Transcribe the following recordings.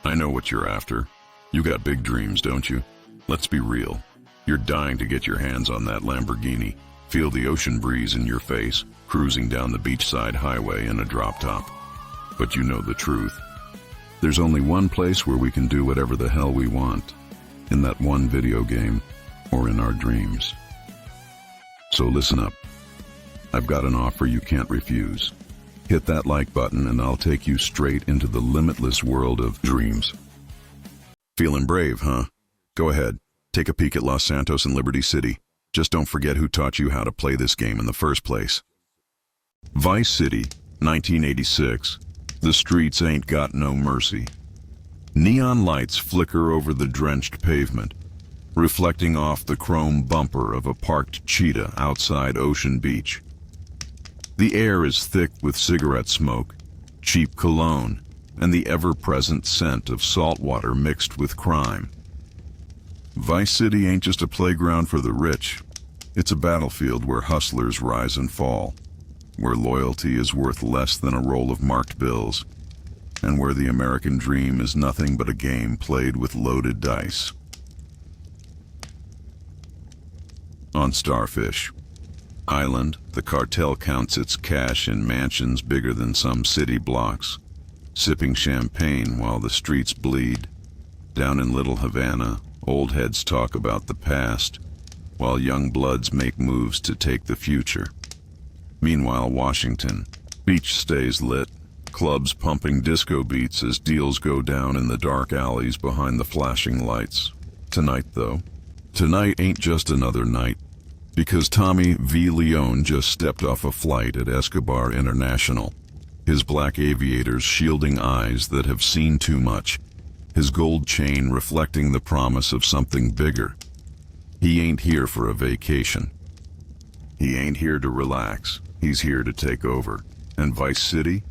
I know what you're after. You got big dreams, don't you? Let's be real. You're dying to get your hands on that Lamborghini, feel the ocean breeze in your face, cruising down the beachside highway in a drop top. But you know the truth. There's only one place where we can do whatever the hell we want. In that one video game, or in our dreams. So listen up. I've got an offer you can't refuse. Hit that like button and I'll take you straight into the limitless world of dreams. Feeling brave, huh? Go ahead, take a peek at Los Santos and Liberty City. Just don't forget who taught you how to play this game in the first place. Vice City, 1986. The streets ain't got no mercy. Neon lights flicker over the drenched pavement, reflecting off the chrome bumper of a parked cheetah outside Ocean Beach. The air is thick with cigarette smoke, cheap cologne, and the ever-present scent of salt water mixed with crime. Vice City ain't just a playground for the rich. It's a battlefield where hustlers rise and fall, where loyalty is worth less than a roll of marked bills, and where the American dream is nothing but a game played with loaded dice. On Starfish Island, the cartel counts its cash in mansions bigger than some city blocks, sipping champagne while the streets bleed. Down in Little Havana, old heads talk about the past, while young bloods make moves to take the future. Meanwhile, Washington, beach stays lit, clubs pumping disco beats as deals go down in the dark alleys behind the flashing lights. Tonight, though, tonight ain't just another night. Because Tommy V. Leone just stepped off a flight at Escobar International, his black aviators shielding eyes that have seen too much, his gold chain reflecting the promise of something bigger. He ain't here for a vacation. He ain't here to relax. He's here to take over. And Vice City?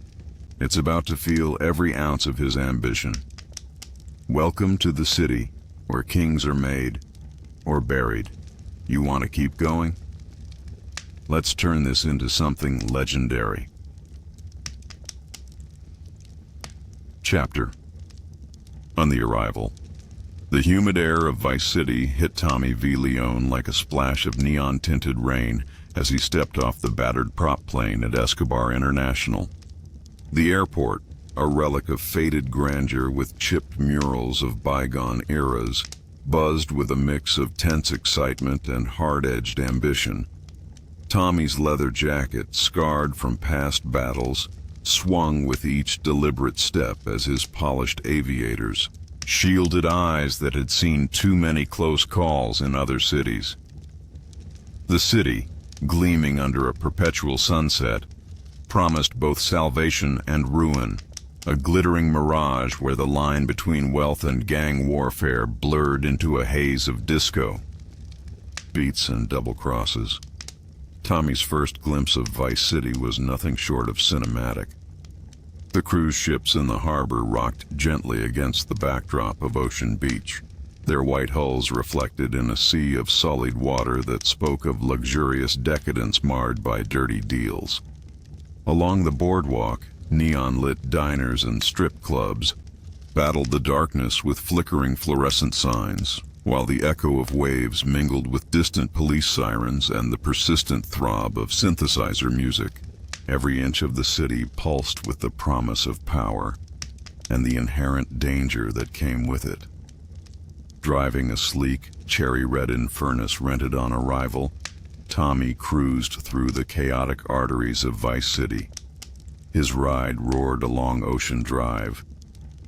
It's about to feel every ounce of his ambition. Welcome to the city, where kings are made or buried. You want to keep going? Let's turn this into something legendary. Chapter. On the arrival. The humid air of Vice City hit Tommy V. Leone like a splash of neon-tinted rain as he stepped off the battered prop plane at Escobar International. The airport, a relic of faded grandeur with chipped murals of bygone eras, buzzed with a mix of tense excitement and hard-edged ambition. Tommy's leather jacket, scarred from past battles, swung with each deliberate step as his polished aviators shielded eyes that had seen too many close calls in other cities. The city, gleaming under a perpetual sunset, promised both salvation and ruin, a glittering mirage where the line between wealth and gang warfare blurred into a haze of disco, beats and double crosses. Tommy's first glimpse of Vice City was nothing short of cinematic. The cruise ships in the harbor rocked gently against the backdrop of Ocean Beach, their white hulls reflected in a sea of sullied water that spoke of luxurious decadence marred by dirty deals. Along the boardwalk, neon-lit diners and strip clubs battled the darkness with flickering fluorescent signs, while the echo of waves mingled with distant police sirens and the persistent throb of synthesizer music. Every inch of the city pulsed with the promise of power and the inherent danger that came with it. Driving a sleek, cherry-red Infernus rented on arrival, Tommy cruised through the chaotic arteries of Vice City. His ride roared along Ocean Drive,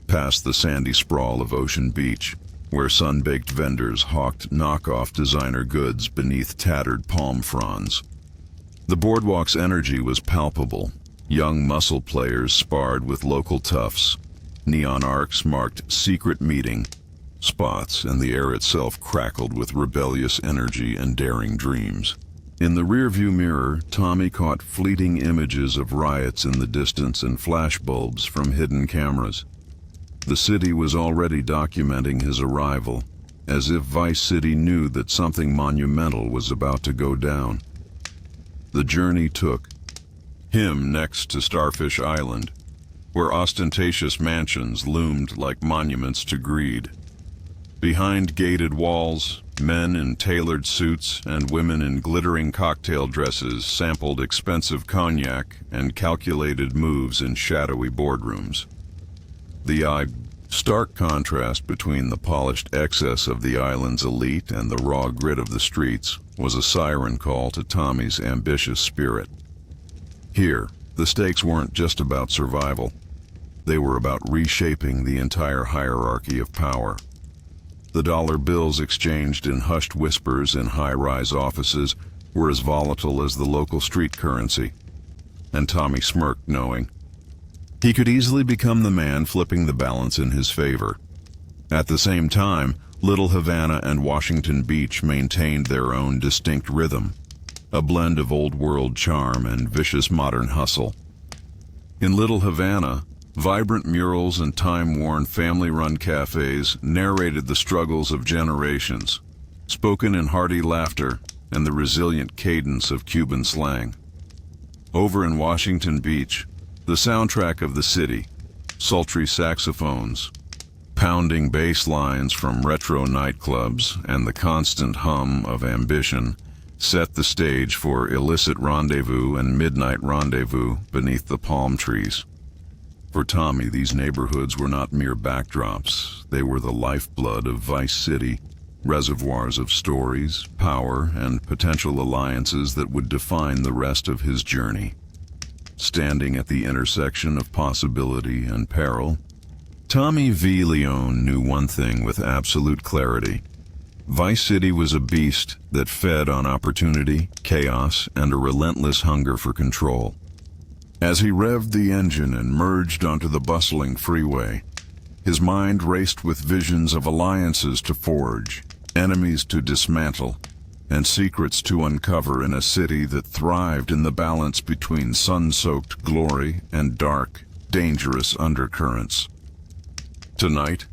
past the sandy sprawl of Ocean Beach, where sun-baked vendors hawked knockoff designer goods beneath tattered palm fronds. The boardwalk's energy was palpable. Young muscle players sparred with local toughs. Neon arcs marked secret meeting spots, and the air itself crackled with rebellious energy and daring dreams. In the rearview mirror, Tommy caught fleeting images of riots in the distance and flashbulbs from hidden cameras. The city was already documenting his arrival, as if Vice City knew that something monumental was about to go down. The journey took him next to Starfish Island, where ostentatious mansions loomed like monuments to greed. Behind gated walls, men in tailored suits and women in glittering cocktail dresses sampled expensive cognac and calculated moves in shadowy boardrooms. The stark contrast between the polished excess of the island's elite and the raw grit of the streets was a siren call to Tommy's ambitious spirit. Here, the stakes weren't just about survival. They were about reshaping the entire hierarchy of power. The dollar bills exchanged in hushed whispers in high-rise offices were as volatile as the local street currency, and Tommy smirked, knowing he could easily become the man flipping the balance in his favor. At the same time, Little Havana and Washington Beach maintained their own distinct rhythm, a blend of old-world charm and vicious modern hustle. In Little Havana, vibrant murals and time-worn family-run cafes narrated the struggles of generations, spoken in hearty laughter and the resilient cadence of Cuban slang. Over in Washington Beach, the soundtrack of the city, sultry saxophones, pounding bass lines from retro nightclubs, and the constant hum of ambition set the stage for illicit rendezvous and midnight rendezvous beneath the palm trees. For Tommy, these neighborhoods were not mere backdrops. They were the lifeblood of Vice City, reservoirs of stories, power, and potential alliances that would define the rest of his journey. Standing at the intersection of possibility and peril, Tommy V. Leone knew one thing with absolute clarity. Vice City was a beast that fed on opportunity, chaos, and a relentless hunger for control. As he revved the engine and merged onto the bustling freeway, his mind raced with visions of alliances to forge, enemies to dismantle, and secrets to uncover in a city that thrived in the balance between sun-soaked glory and dark, dangerous undercurrents. Tonight,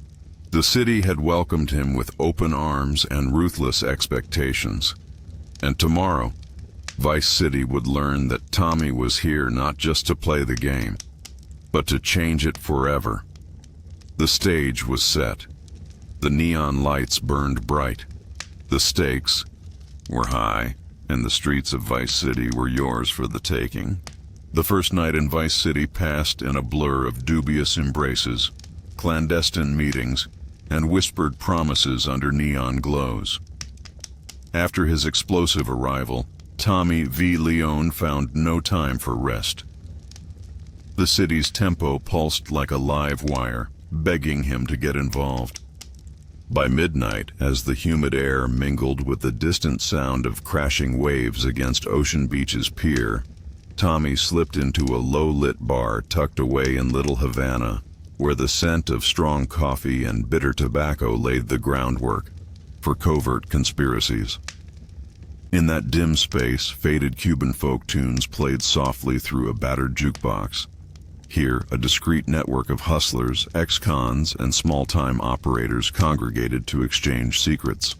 the city had welcomed him with open arms and ruthless expectations. And tomorrow, Vice City would learn that Tommy was here not just to play the game, but to change it forever. The stage was set. The neon lights burned bright. The stakes were high, and the streets of Vice City were yours for the taking. The first night in Vice City passed in a blur of dubious embraces, clandestine meetings, and whispered promises under neon glows. After his explosive arrival, Tommy V. Leone found no time for rest. The city's tempo pulsed like a live wire, begging him to get involved. By midnight, as the humid air mingled with the distant sound of crashing waves against Ocean Beach's pier, Tommy slipped into a low-lit bar tucked away in Little Havana, where the scent of strong coffee and bitter tobacco laid the groundwork for covert conspiracies. In that dim space, faded Cuban folk tunes played softly through a battered jukebox. Here, a discreet network of hustlers, ex-cons, and small-time operators congregated to exchange secrets.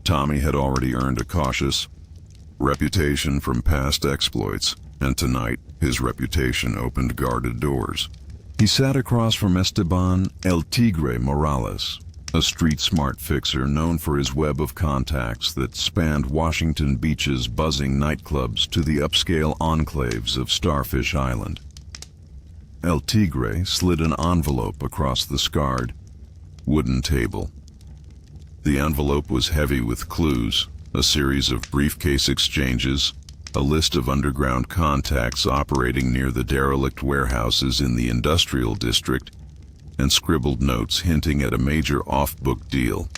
Tommy had already earned a cautious reputation from past exploits, and tonight his reputation opened guarded doors. He sat across from Esteban El Tigre Morales, a street-smart fixer known for his web of contacts that spanned Washington Beach's buzzing nightclubs to the upscale enclaves of Starfish Island. El Tigre slid an envelope across the scarred wooden table. The envelope was heavy with clues, a series of briefcase exchanges, a list of underground contacts operating near the derelict warehouses in the industrial district, and scribbled notes hinting at a major off-book deal.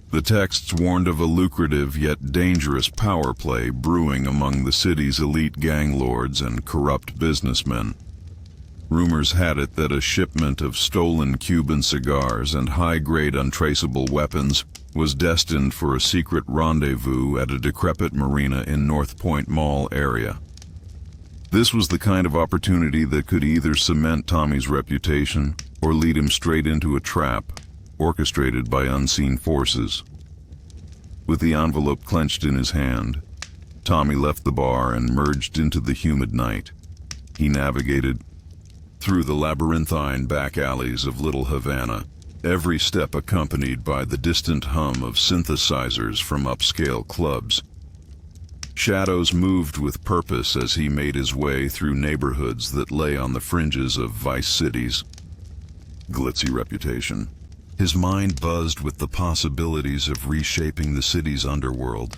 The texts warned of a lucrative yet dangerous power play brewing among the city's elite gang lords and corrupt businessmen. Rumors had it that a shipment of stolen Cuban cigars and high-grade untraceable weapons was destined for a secret rendezvous at a decrepit marina in North Point Mall area. This was the kind of opportunity that could either cement Tommy's reputation or lead him straight into a trap orchestrated by unseen forces. With the envelope clenched in his hand, Tommy left the bar and merged into the humid night. He navigated through the labyrinthine back alleys of Little Havana, every step accompanied by the distant hum of synthesizers from upscale clubs. Shadows moved with purpose as he made his way through neighborhoods that lay on the fringes of Vice City's glitzy reputation. His mind buzzed with the possibilities of reshaping the city's underworld.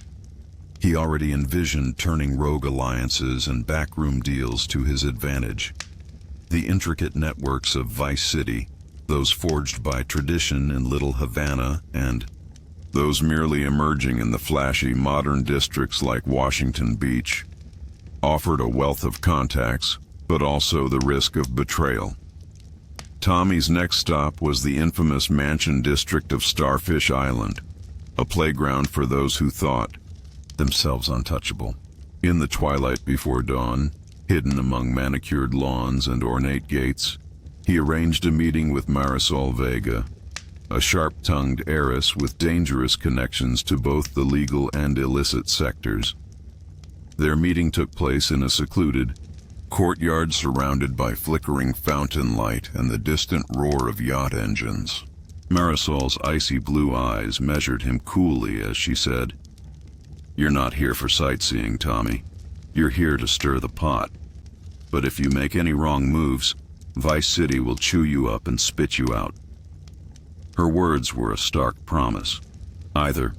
He already envisioned turning rogue alliances and backroom deals to his advantage. The intricate networks of Vice City, those forged by tradition in Little Havana and those merely emerging in the flashy modern districts like Washington Beach, offered a wealth of contacts, but also the risk of betrayal. Tommy's next stop was the infamous Mansion District of Starfish Island, a playground for those who thought themselves untouchable. In the twilight before dawn, hidden among manicured lawns and ornate gates, he arranged a meeting with Marisol Vega, a sharp-tongued heiress with dangerous connections to both the legal and illicit sectors. Their meeting took place in a secluded courtyard surrounded by flickering fountain light and the distant roar of yacht engines. Marisol's icy blue eyes measured him coolly as she said, "You're not here for sightseeing, Tommy. You're here to stir the pot. But if you make any wrong moves, Vice City will chew you up and spit you out." Her words were a stark promise. Either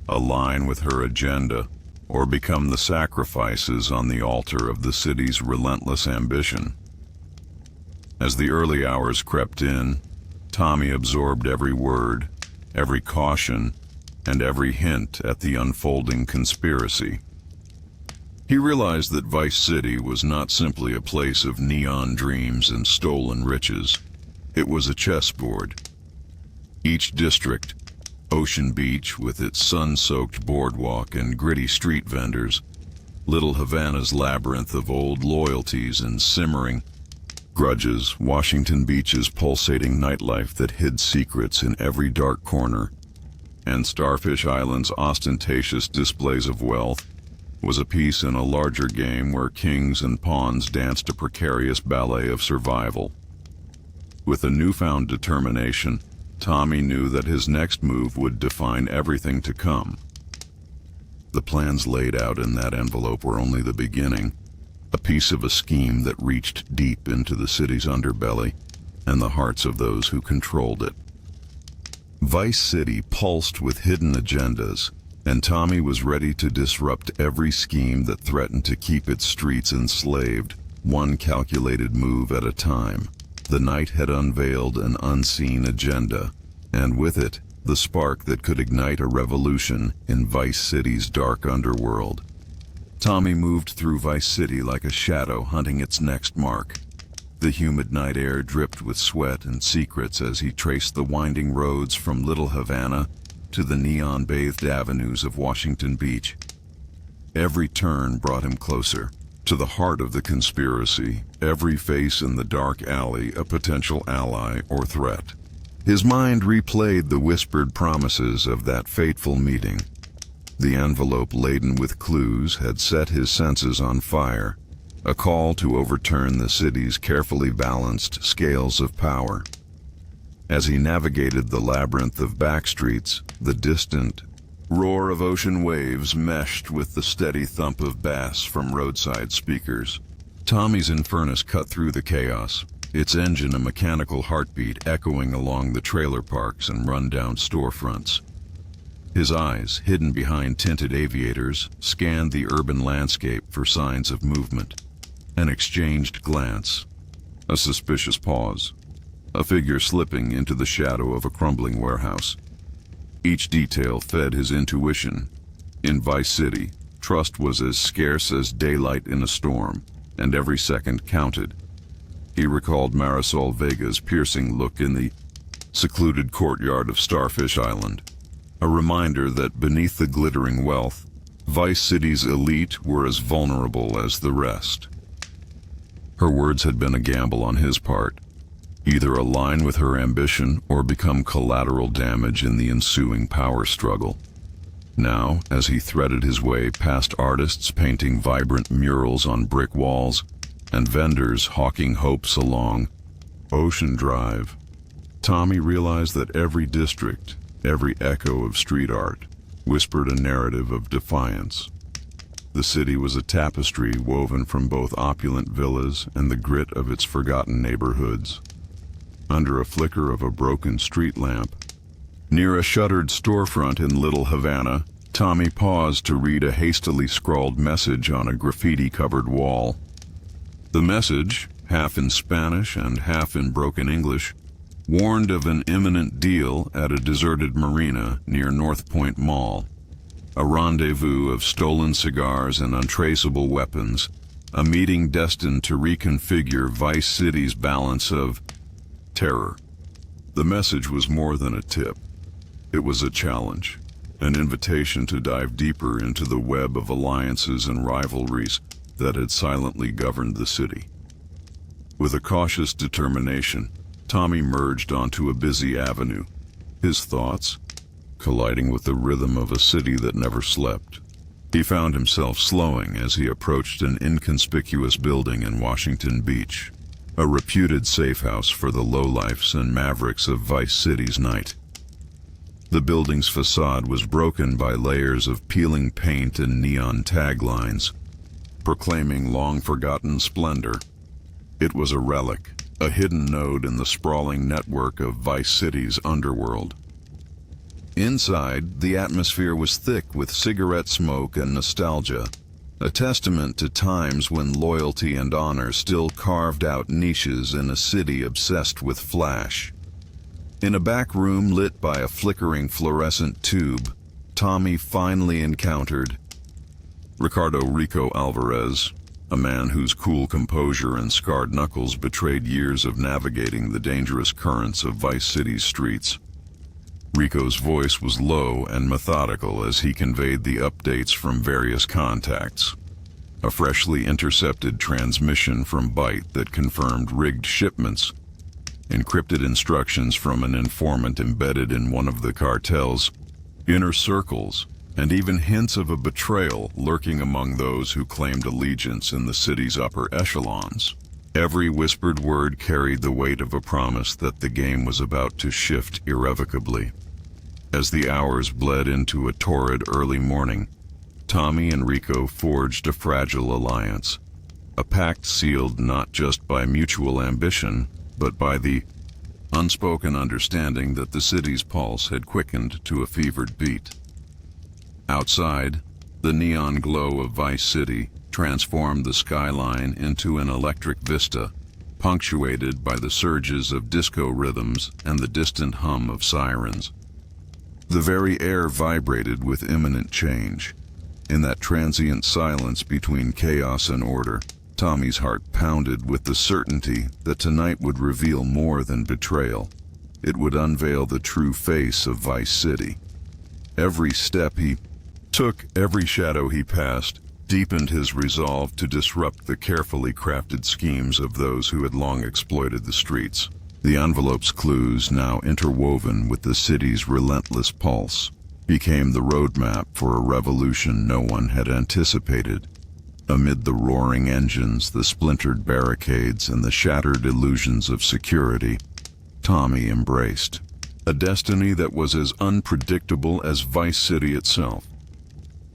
align with her agenda or become the sacrifices on the altar of the city's relentless ambition. As the early hours crept in, Tommy absorbed every word, every caution, and every hint at the unfolding conspiracy. He realized that Vice City was not simply a place of neon dreams and stolen riches. It was a chessboard. Each district, Ocean Beach with its sun-soaked boardwalk and gritty street vendors, Little Havana's labyrinth of old loyalties and simmering grudges, Washington Beach's pulsating nightlife that hid secrets in every dark corner, and Starfish Island's ostentatious displays of wealth, was a piece in a larger game where kings and pawns danced a precarious ballet of survival. With a newfound determination, Tommy knew that his next move would define everything to come. The plans laid out in that envelope were only the beginning, a piece of a scheme that reached deep into the city's underbelly and the hearts of those who controlled it. Vice City pulsed with hidden agendas, and Tommy was ready to disrupt every scheme that threatened to keep its streets enslaved, one calculated move at a time. The night had unveiled an unseen agenda, and with it, the spark that could ignite a revolution in Vice City's dark underworld. Tommy moved through Vice City like a shadow hunting its next mark. The humid night air dripped with sweat and secrets as he traced the winding roads from Little Havana to the neon-bathed avenues of Washington Beach. Every turn brought him closer to the heart of the conspiracy, every face in the dark alley a potential ally or threat. His mind replayed the whispered promises of that fateful meeting. The envelope laden with clues had set his senses on fire, a call to overturn the city's carefully balanced scales of power. As he navigated the labyrinth of backstreets, the distant roar of ocean waves meshed with the steady thump of bass from roadside speakers. Tommy's Immerse cut through the chaos, its engine a mechanical heartbeat echoing along the trailer parks and run-down storefronts. His eyes, hidden behind tinted aviators, scanned the urban landscape for signs of movement. An exchanged glance, a suspicious pause, a figure slipping into the shadow of a crumbling warehouse. Each detail fed his intuition. In Vice City, trust was as scarce as daylight in a storm, and every second counted. He recalled Marisol Vega's piercing look in the secluded courtyard of Starfish Island, a reminder that beneath the glittering wealth, Vice City's elite were as vulnerable as the rest. Her words had been a gamble on his part, either align with her ambition or become collateral damage in the ensuing power struggle. Now, as he threaded his way past artists painting vibrant murals on brick walls, and vendors hawking hopes along Ocean Drive. Tommy realized that every district, every echo of street art, whispered a narrative of defiance. The city was a tapestry woven from both opulent villas and the grit of its forgotten neighborhoods. Under a flicker of a broken street lamp, near a shuttered storefront in Little Havana, Tommy paused to read a hastily scrawled message on a graffiti-covered wall. The message, half in Spanish and half in broken English, warned of an imminent deal at a deserted marina near North Point Mall. A rendezvous of stolen cigars and untraceable weapons, a meeting destined to reconfigure Vice City's balance of terror. The message was more than a tip. It was a challenge, an invitation to dive deeper into the web of alliances and rivalries that had silently governed the city. With a cautious determination, Tommy merged onto a busy avenue, his thoughts colliding with the rhythm of a city that never slept. He found himself slowing as he approached an inconspicuous building in Washington Beach, a reputed safe house for the lowlifes and mavericks of Vice City's night. The building's facade was broken by layers of peeling paint and neon taglines, proclaiming long-forgotten splendor. It was a relic, a hidden node in the sprawling network of Vice City's underworld. Inside, the atmosphere was thick with cigarette smoke and nostalgia, a testament to times when loyalty and honor still carved out niches in a city obsessed with flash. In a back room lit by a flickering fluorescent tube, Tommy finally encountered Ricardo Rico Alvarez, a man whose cool composure and scarred knuckles betrayed years of navigating the dangerous currents of Vice City's streets. Rico's voice was low and methodical as he conveyed the updates from various contacts. A freshly intercepted transmission from Byte that confirmed rigged shipments, encrypted instructions from an informant embedded in one of the cartel's inner circles, and even hints of a betrayal lurking among those who claimed allegiance in the city's upper echelons. Every whispered word carried the weight of a promise that the game was about to shift irrevocably. As the hours bled into a torrid early morning, Tommy and Rico forged a fragile alliance, a pact sealed not just by mutual ambition, but by the unspoken understanding that the city's pulse had quickened to a fevered beat. Outside, the neon glow of Vice City transformed the skyline into an electric vista, punctuated by the surges of disco rhythms and the distant hum of sirens. The very air vibrated with imminent change. In that transient silence between chaos and order, Tommy's heart pounded with the certainty that tonight would reveal more than betrayal. It would unveil the true face of Vice City. Every step he took, every shadow he passed, deepened his resolve to disrupt the carefully crafted schemes of those who had long exploited the streets. The envelope's clues, now interwoven with the city's relentless pulse, became the roadmap for a revolution no one had anticipated. Amid the roaring engines, the splintered barricades, and the shattered illusions of security, Tommy embraced a destiny that was as unpredictable as Vice City itself.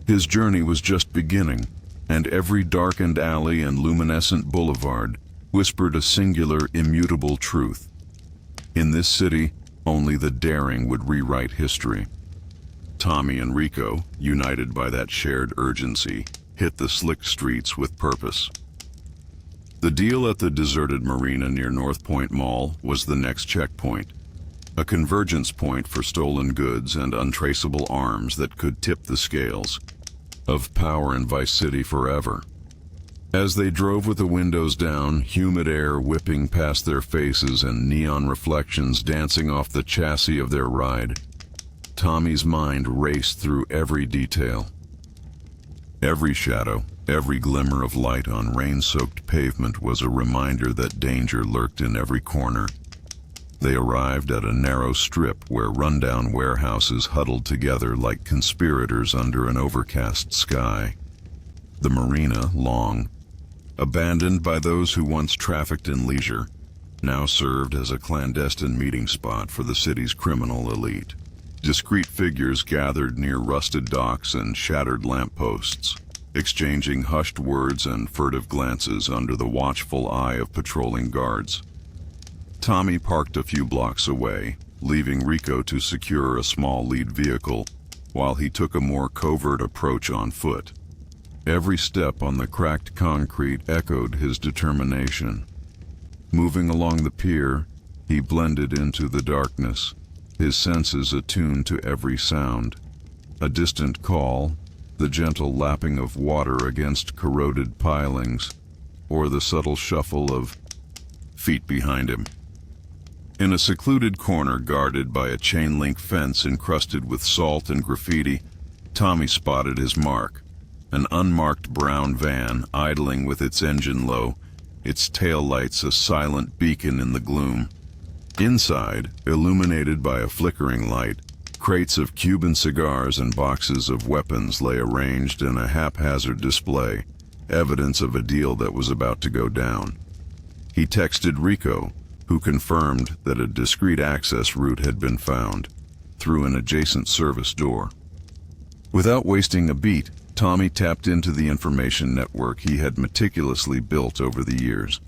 His journey was just beginning, and every darkened alley and luminescent boulevard whispered a singular, immutable truth. In this city, only the daring would rewrite history. Tommy and Rico, united by that shared urgency, hit the slick streets with purpose. The deal at the deserted marina near North Point Mall was the next checkpoint, a convergence point for stolen goods and untraceable arms that could tip the scales of power in Vice City forever. As they drove with the windows down, humid air whipping past their faces and neon reflections dancing off the chassis of their ride, Tommy's mind raced through every detail. Every shadow, every glimmer of light on rain-soaked pavement was a reminder that danger lurked in every corner. They arrived at a narrow strip where rundown warehouses huddled together like conspirators under an overcast sky. The marina, long, abandoned by those who once trafficked in leisure, now served as a clandestine meeting spot for the city's criminal elite. Discreet figures gathered near rusted docks and shattered lampposts, exchanging hushed words and furtive glances under the watchful eye of patrolling guards. Tommy parked a few blocks away, leaving Rico to secure a small lead vehicle while he took a more covert approach on foot. Every step on the cracked concrete echoed his determination. Moving along the pier, he blended into the darkness, his senses attuned to every sound. A distant call, the gentle lapping of water against corroded pilings, or the subtle shuffle of feet behind him. In a secluded corner guarded by a chain-link fence encrusted with salt and graffiti, Tommy spotted his mark, an unmarked brown van idling with its engine low, its taillights a silent beacon in the gloom. Inside, illuminated by a flickering light, crates of Cuban cigars and boxes of weapons lay arranged in a haphazard display, evidence of a deal that was about to go down. He texted Rico, who confirmed that a discreet access route had been found, through an adjacent service door. Without wasting a beat, Tommy tapped into the information network he had meticulously built over the years.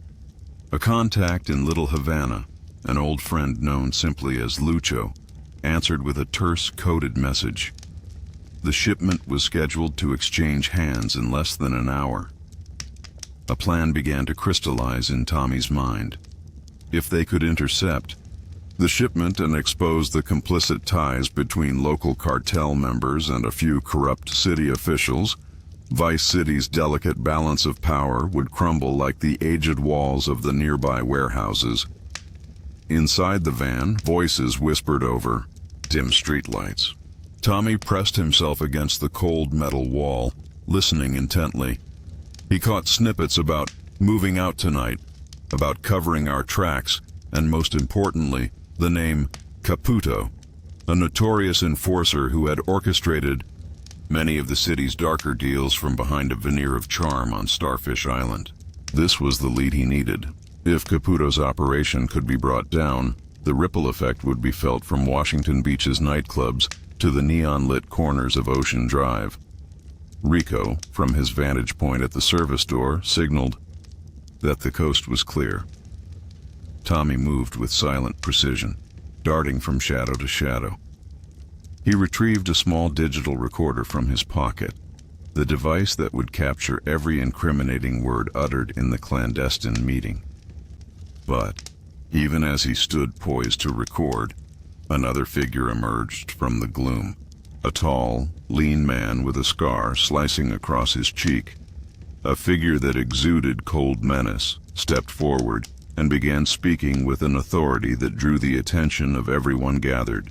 A contact in Little Havana, an old friend known simply as Lucho, answered with a terse, coded message. The shipment was scheduled to exchange hands in less than an hour. A plan began to crystallize in Tommy's mind. If they could intercept the shipment and expose the complicit ties between local cartel members and a few corrupt city officials, Vice City's delicate balance of power would crumble like the aged walls of the nearby warehouses. Inside the van, voices whispered over dim streetlights. Tommy pressed himself against the cold metal wall, listening intently. He caught snippets about moving out tonight, about covering our tracks, and most importantly, the name Caputo, a notorious enforcer who had orchestrated many of the city's darker deals from behind a veneer of charm on Starfish Island. This was the lead he needed. If Caputo's operation could be brought down, the ripple effect would be felt from Washington Beach's nightclubs to the neon-lit corners of Ocean Drive. Rico, from his vantage point at the service door, signaled that the coast was clear. Tommy moved with silent precision, darting from shadow to shadow. He retrieved a small digital recorder from his pocket, the device that would capture every incriminating word uttered in the clandestine meeting. But, even as he stood poised to record, another figure emerged from the gloom. A tall, lean man with a scar slicing across his cheek. A figure that exuded cold menace stepped forward and began speaking with an authority that drew the attention of everyone gathered.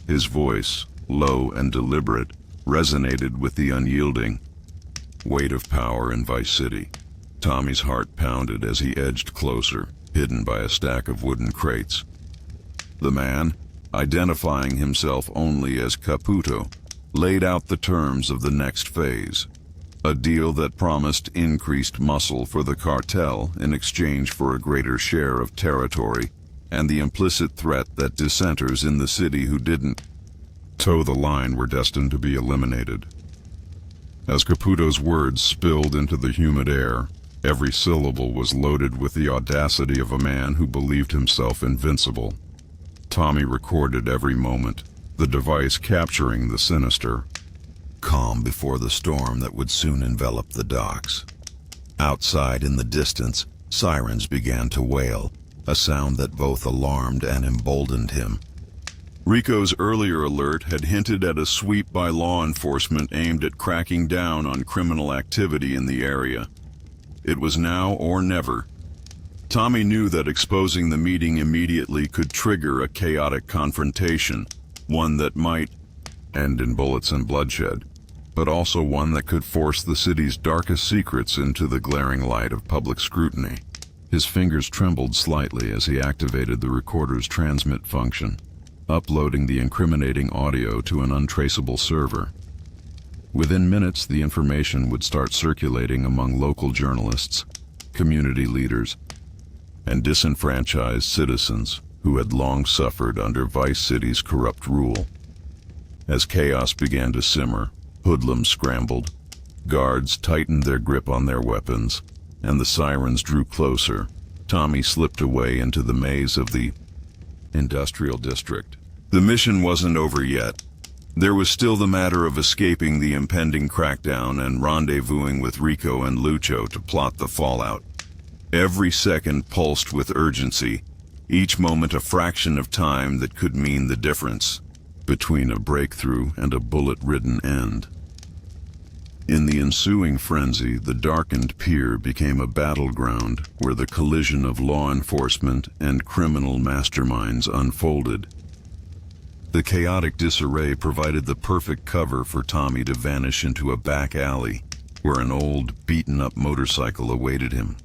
His voice, low and deliberate, resonated with the unyielding weight of power in Vice City. Tommy's heart pounded as he edged closer, hidden by a stack of wooden crates. The man, identifying himself only as Caputo, laid out the terms of the next phase. A deal that promised increased muscle for the cartel in exchange for a greater share of territory, and the implicit threat that dissenters in the city who didn't toe the line were destined to be eliminated. As Caputo's words spilled into the humid air, every syllable was loaded with the audacity of a man who believed himself invincible. Tommy recorded every moment, the device capturing the sinister calm before the storm that would soon envelop the docks. Outside in the distance, sirens began to wail, a sound that both alarmed and emboldened him. Rico's earlier alert had hinted at a sweep by law enforcement aimed at cracking down on criminal activity in the area. It was now or never. Tommy knew that exposing the meeting immediately could trigger a chaotic confrontation, one that might end in bullets and bloodshed, but also one that could force the city's darkest secrets into the glaring light of public scrutiny. His fingers trembled slightly as he activated the recorder's transmit function, uploading the incriminating audio to an untraceable server. Within minutes, the information would start circulating among local journalists, community leaders, and disenfranchised citizens who had long suffered under Vice City's corrupt rule. As chaos began to simmer, hoodlums scrambled, guards tightened their grip on their weapons, and the sirens drew closer. Tommy slipped away into the maze of the industrial district. The mission wasn't over yet. There was still the matter of escaping the impending crackdown and rendezvousing with Rico and Lucho to plot the fallout. Every second pulsed with urgency, each moment a fraction of time that could mean the difference between a breakthrough and a bullet-ridden end. In the ensuing frenzy, the darkened pier became a battleground where the collision of law enforcement and criminal masterminds unfolded. The chaotic disarray provided the perfect cover for Tommy to vanish into a back alley where an old, beaten-up motorcycle awaited him.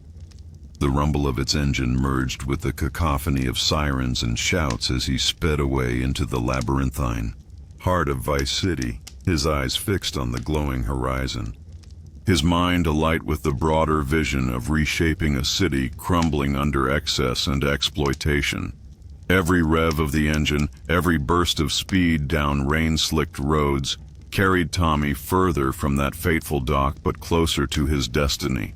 The rumble of its engine merged with the cacophony of sirens and shouts as he sped away into the labyrinthine heart of Vice City, his eyes fixed on the glowing horizon. His mind alight with the broader vision of reshaping a city crumbling under excess and exploitation. Every rev of the engine, every burst of speed down rain-slicked roads, carried Tommy further from that fateful dock but closer to his destiny.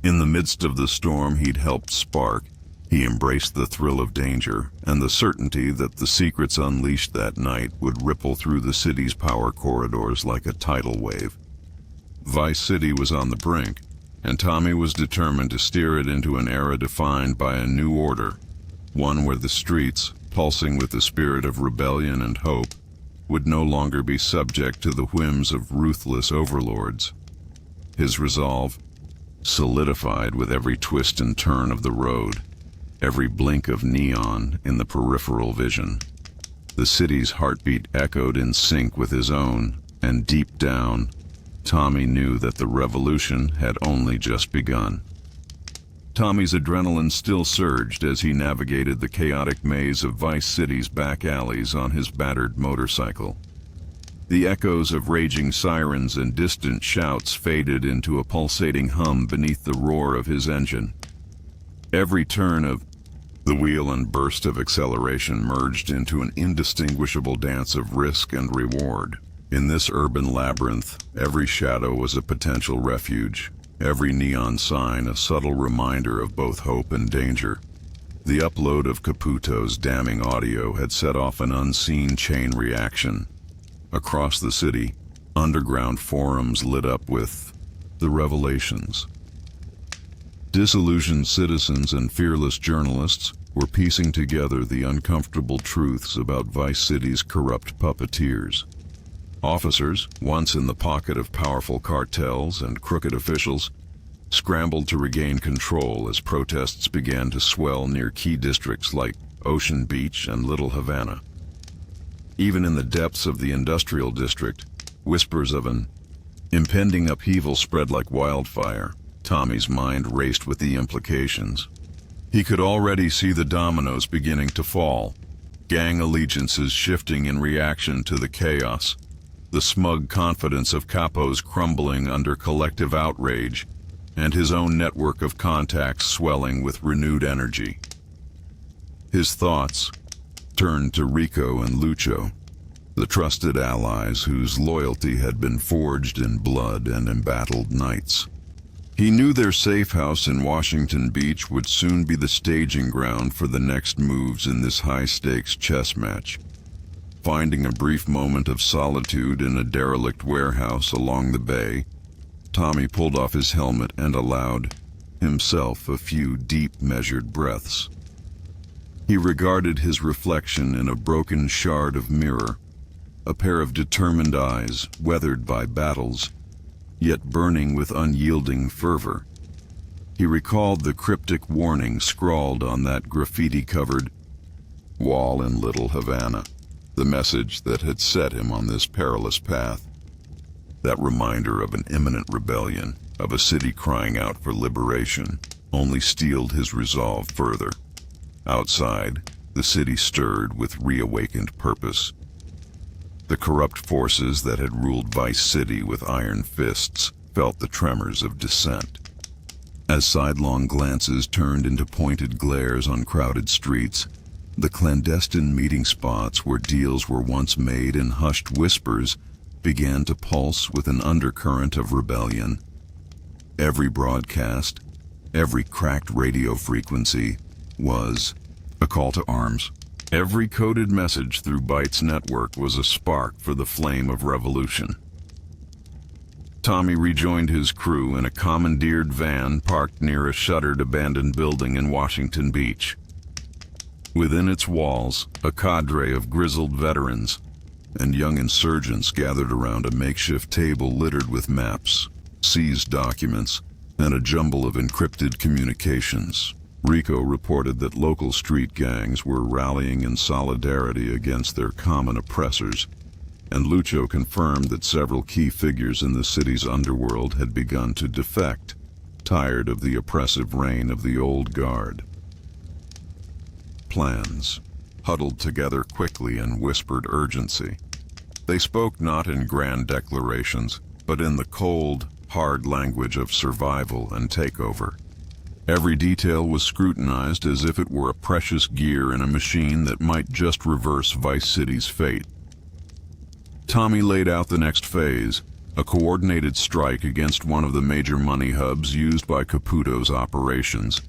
In the midst of the storm he'd helped spark, he embraced the thrill of danger and the certainty that the secrets unleashed that night would ripple through the city's power corridors like a tidal wave. Vice City was on the brink, and Tommy was determined to steer it into an era defined by a new order, one where the streets, pulsing with the spirit of rebellion and hope, would no longer be subject to the whims of ruthless overlords. His resolve solidified with every twist and turn of the road, every blink of neon in the peripheral vision. The city's heartbeat echoed in sync with his own, and deep down, Tommy knew that the revolution had only just begun. Tommy's adrenaline still surged as he navigated the chaotic maze of Vice City's back alleys on his battered motorcycle. The echoes of raging sirens and distant shouts faded into a pulsating hum beneath the roar of his engine. Every turn of the wheel and burst of acceleration merged into an indistinguishable dance of risk and reward. In this urban labyrinth, every shadow was a potential refuge, every neon sign a subtle reminder of both hope and danger. The upload of Caputo's damning audio had set off an unseen chain reaction. Across the city, underground forums lit up with the revelations. Disillusioned citizens and fearless journalists were piecing together the uncomfortable truths about Vice City's corrupt puppeteers. Officers, once in the pocket of powerful cartels and crooked officials, scrambled to regain control as protests began to swell near key districts like Ocean Beach and Little Havana. Even in the depths of the industrial district, whispers of an impending upheaval spread like wildfire. Tommy's mind raced with the implications. He could already see the dominoes beginning to fall, gang allegiances shifting in reaction to the chaos, the smug confidence of capos crumbling under collective outrage, and his own network of contacts swelling with renewed energy. His thoughts turned to Rico and Lucho, the trusted allies whose loyalty had been forged in blood and embattled nights. He knew their safe house in Washington Beach would soon be the staging ground for the next moves in this high-stakes chess match. Finding a brief moment of solitude in a derelict warehouse along the bay, Tommy pulled off his helmet and allowed himself a few deep, measured breaths. He regarded his reflection in a broken shard of mirror, a pair of determined eyes, weathered by battles, yet burning with unyielding fervor. He recalled the cryptic warning scrawled on that graffiti-covered wall in Little Havana, the message that had set him on this perilous path. That reminder of an imminent rebellion, of a city crying out for liberation, only steeled his resolve further. Outside, the city stirred with reawakened purpose. The corrupt forces that had ruled Vice City with iron fists felt the tremors of dissent. As sidelong glances turned into pointed glares on crowded streets, the clandestine meeting spots where deals were once made in hushed whispers began to pulse with an undercurrent of rebellion. Every broadcast, every cracked radio frequency was a call to arms. Every coded message through Byte's network was a spark for the flame of revolution. Tommy rejoined his crew in a commandeered van parked near a shuttered abandoned building in Washington Beach. Within its walls, a cadre of grizzled veterans and young insurgents gathered around a makeshift table littered with maps, seized documents, and a jumble of encrypted communications. Rico reported that local street gangs were rallying in solidarity against their common oppressors, and Lucho confirmed that several key figures in the city's underworld had begun to defect, tired of the oppressive reign of the old guard. Plans huddled together quickly in whispered urgency. They spoke not in grand declarations, but in the cold, hard language of survival and takeover. Every detail was scrutinized as if it were a precious gear in a machine that might just reverse Vice City's fate. Tommy laid out the next phase, a coordinated strike against one of the major money hubs used by Caputo's operations,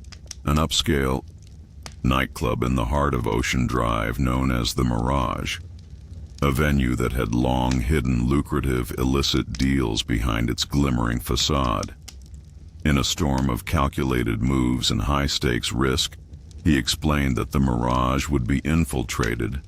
an upscale nightclub in the heart of Ocean Drive known as the Mirage, a venue that had long hidden lucrative illicit deals behind its glimmering facade. In a storm of calculated moves and high-stakes risk, he explained that the Mirage would be infiltrated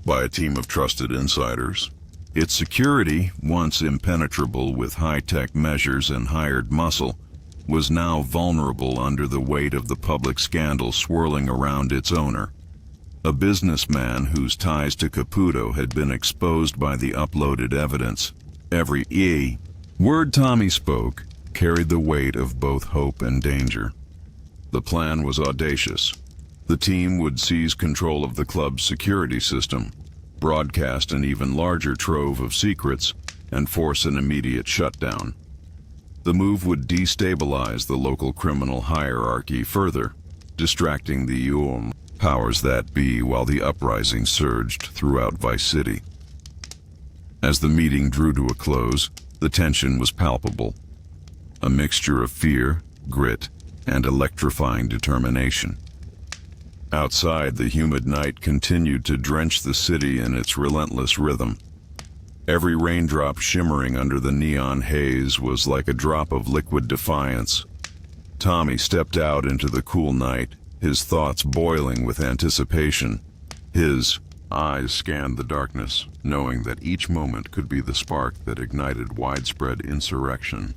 by a team of trusted insiders. Its security, once impenetrable with high-tech measures and hired muscle, was now vulnerable under the weight of the public scandal swirling around its owner, a businessman whose ties to Caputo had been exposed by the uploaded evidence. Every word Tommy spoke carried the weight of both hope and danger. The plan was audacious. The team would seize control of the club's security system, broadcast an even larger trove of secrets, and force an immediate shutdown. The move would destabilize the local criminal hierarchy further, distracting the powers that be while the uprising surged throughout Vice City. As the meeting drew to a close, the tension was palpable. A mixture of fear, grit, and electrifying determination. Outside, the humid night continued to drench the city in its relentless rhythm. Every raindrop shimmering under the neon haze was like a drop of liquid defiance. Tommy stepped out into the cool night, his thoughts boiling with anticipation. His eyes scanned the darkness, knowing that each moment could be the spark that ignited widespread insurrection.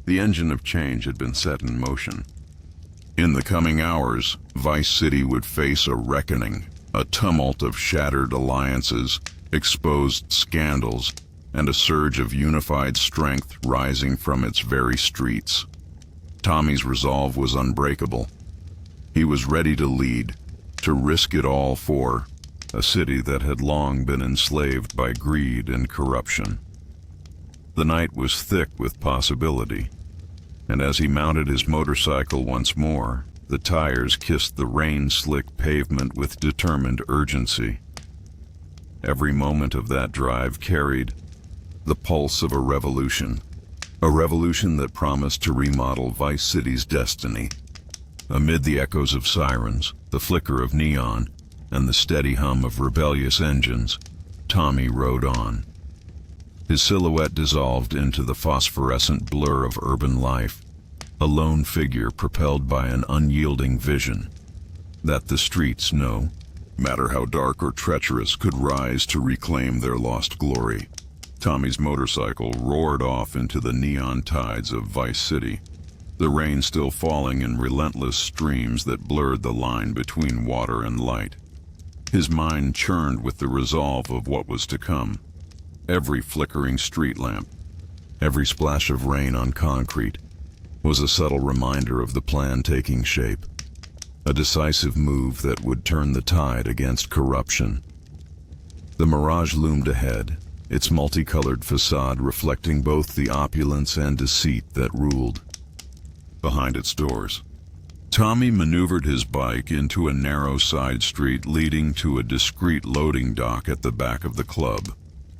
The engine of change had been set in motion. In the coming hours, Vice City would face a reckoning, a tumult of shattered alliances, exposed scandals, and a surge of unified strength rising from its very streets. Tommy's resolve was unbreakable. He was ready to lead, to risk it all for a city that had long been enslaved by greed and corruption. The night was thick with possibility, and as he mounted his motorcycle once more, the tires kissed the rain-slick pavement with determined urgency. Every moment of that drive carried the pulse of a revolution that promised to remodel Vice City's destiny. Amid the echoes of sirens, the flicker of neon, and the steady hum of rebellious engines, Tommy rode on. His silhouette dissolved into the phosphorescent blur of urban life, a lone figure propelled by an unyielding vision that the streets, no matter how dark or treacherous, could rise to reclaim their lost glory. Tommy's motorcycle roared off into the neon tides of Vice City, the rain still falling in relentless streams that blurred the line between water and light. His mind churned with the resolve of what was to come. Every flickering street lamp, every splash of rain on concrete, was a subtle reminder of the plan taking shape, a decisive move that would turn the tide against corruption. The Mirage loomed ahead, its multicolored facade reflecting both the opulence and deceit that ruled. Behind its doors, Tommy maneuvered his bike into a narrow side street leading to a discreet loading dock at the back of the club.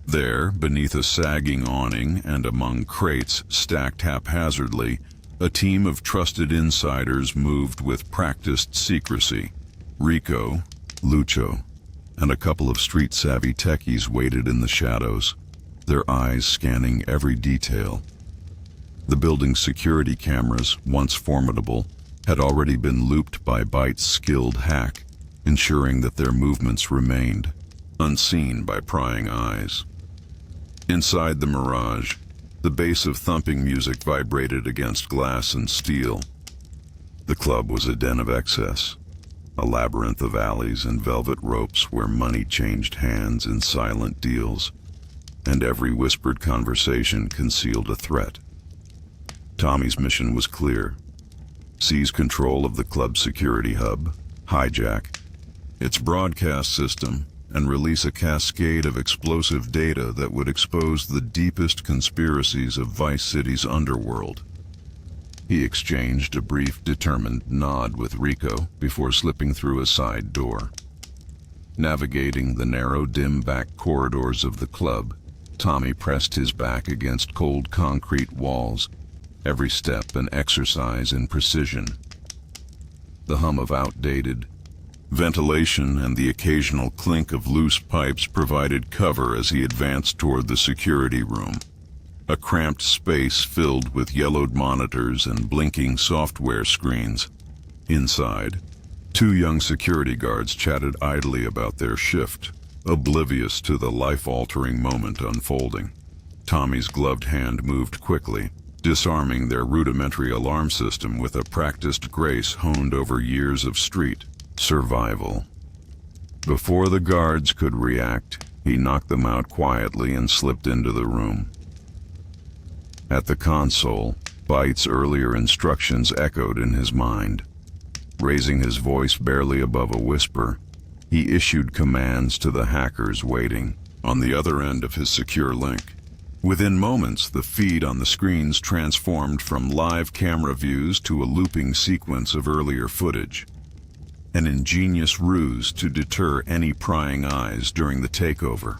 There, beneath a sagging awning and among crates stacked haphazardly, a team of trusted insiders moved with practiced secrecy. Rico, Lucho, and a couple of street-savvy techies waited in the shadows, their eyes scanning every detail. The building's security cameras, once formidable, had already been looped by Byte's skilled hack, ensuring that their movements remained unseen by prying eyes. Inside the Mirage, the bass of thumping music vibrated against glass and steel. The club was a den of excess, a labyrinth of alleys and velvet ropes where money changed hands in silent deals, and every whispered conversation concealed a threat. Tommy's mission was clear: seize control of the club's security hub, hijack its broadcast system, and release a cascade of explosive data that would expose the deepest conspiracies of Vice City's underworld. He exchanged a brief, determined nod with Rico before slipping through a side door. Navigating the narrow, dim back corridors of the club, Tommy pressed his back against cold concrete walls, every step an exercise in precision. The hum of outdated ventilation and the occasional clink of loose pipes provided cover as he advanced toward the security room, a cramped space filled with yellowed monitors and blinking software screens. Inside, two young security guards chatted idly about their shift, oblivious to the life-altering moment unfolding. Tommy's gloved hand moved quickly, disarming their rudimentary alarm system with a practiced grace honed over years of street survival. Before the guards could react, he knocked them out quietly and slipped into the room. At the console, Byte's earlier instructions echoed in his mind. Raising his voice barely above a whisper, he issued commands to the hackers waiting on the other end of his secure link. Within moments, the feed on the screens transformed from live camera views to a looping sequence of earlier footage, an ingenious ruse to deter any prying eyes during the takeover.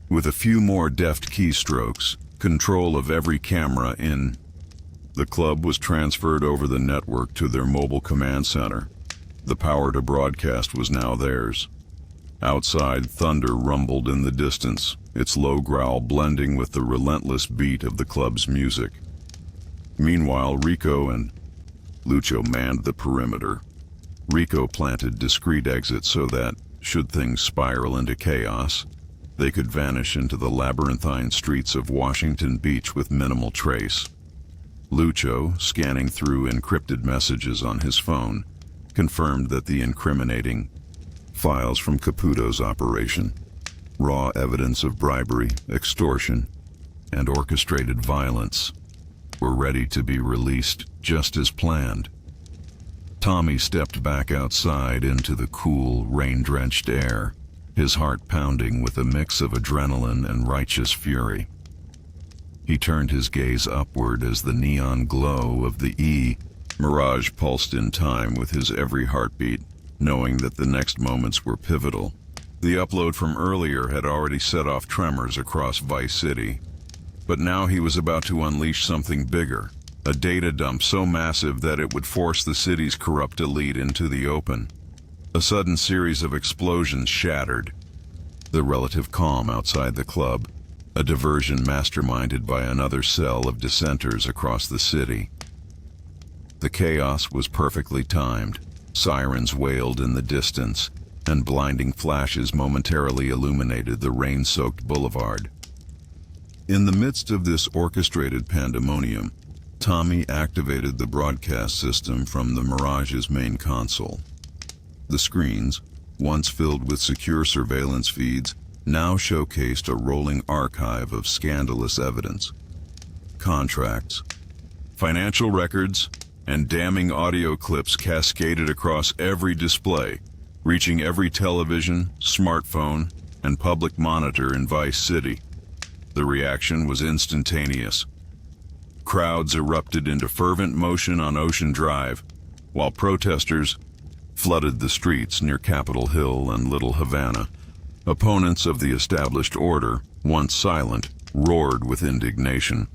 With a few more deft keystrokes, control of every camera in the club was transferred over the network to their mobile command center. The power to broadcast was now theirs. Outside, thunder rumbled in the distance, its low growl blending with the relentless beat of the club's music. Meanwhile, Rico and Lucho manned the perimeter. Rico planted discreet exits so that, should things spiral into chaos, they could vanish into the labyrinthine streets of Washington Beach with minimal trace. Lucho, scanning through encrypted messages on his phone, confirmed that the incriminating files from Caputo's operation, raw evidence of bribery, extortion, and orchestrated violence, were ready to be released just as planned. Tommy stepped back outside into the cool, rain-drenched air, his heart pounding with a mix of adrenaline and righteous fury. He turned his gaze upward as the neon glow of the Mirage pulsed in time with his every heartbeat, knowing that the next moments were pivotal. The upload from earlier had already set off tremors across Vice City, but now he was about to unleash something bigger. A data dump so massive that it would force the city's corrupt elite into the open. A sudden series of explosions shattered the relative calm outside the club, a diversion masterminded by another cell of dissenters across the city. The chaos was perfectly timed. Sirens wailed in the distance, and blinding flashes momentarily illuminated the rain-soaked boulevard. In the midst of this orchestrated pandemonium, Tommy activated the broadcast system from the Mirage's main console. The screens, once filled with secure surveillance feeds, now showcased a rolling archive of scandalous evidence. Contracts, financial records, and damning audio clips cascaded across every display, reaching every television, smartphone, and public monitor in Vice City. The reaction was instantaneous. Crowds erupted into fervent motion on Ocean Drive, while protesters flooded the streets near Capitol Hill and Little Havana. Opponents of the established order, once silent, roared with indignation.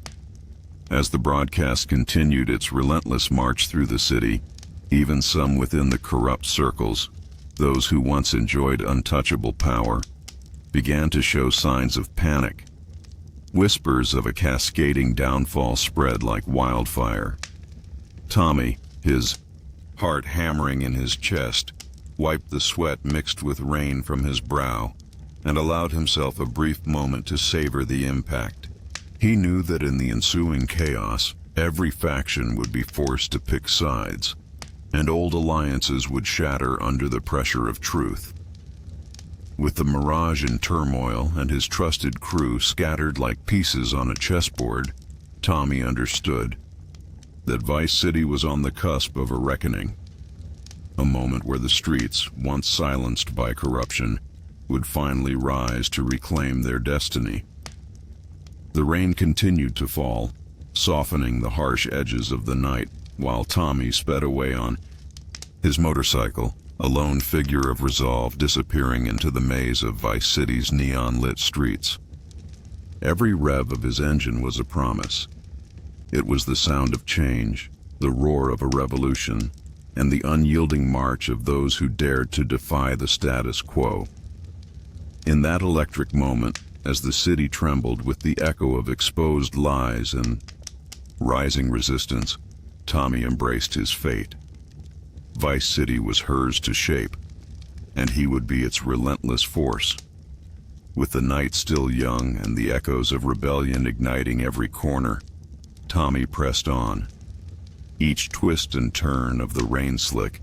As the broadcast continued its relentless march through the city, even some within the corrupt circles, those who once enjoyed untouchable power, began to show signs of panic. Whispers of a cascading downfall spread like wildfire. Tommy, his heart hammering in his chest, wiped the sweat mixed with rain from his brow and allowed himself a brief moment to savor the impact. He knew that in the ensuing chaos, every faction would be forced to pick sides, and old alliances would shatter under the pressure of truth. With the Mirage in turmoil and his trusted crew scattered like pieces on a chessboard, Tommy understood that Vice City was on the cusp of a reckoning, a moment where the streets, once silenced by corruption, would finally rise to reclaim their destiny. The rain continued to fall, softening the harsh edges of the night, while Tommy sped away on his motorcycle, a lone figure of resolve disappearing into the maze of Vice City's neon-lit streets. Every rev of his engine was a promise. It was the sound of change, the roar of a revolution, and the unyielding march of those who dared to defy the status quo. In that electric moment, as the city trembled with the echo of exposed lies and rising resistance, Tommy embraced his fate. Vice City was hers to shape, and he would be its relentless force. With the night still young and the echoes of rebellion igniting every corner, Tommy pressed on, each twist and turn of the rain-slick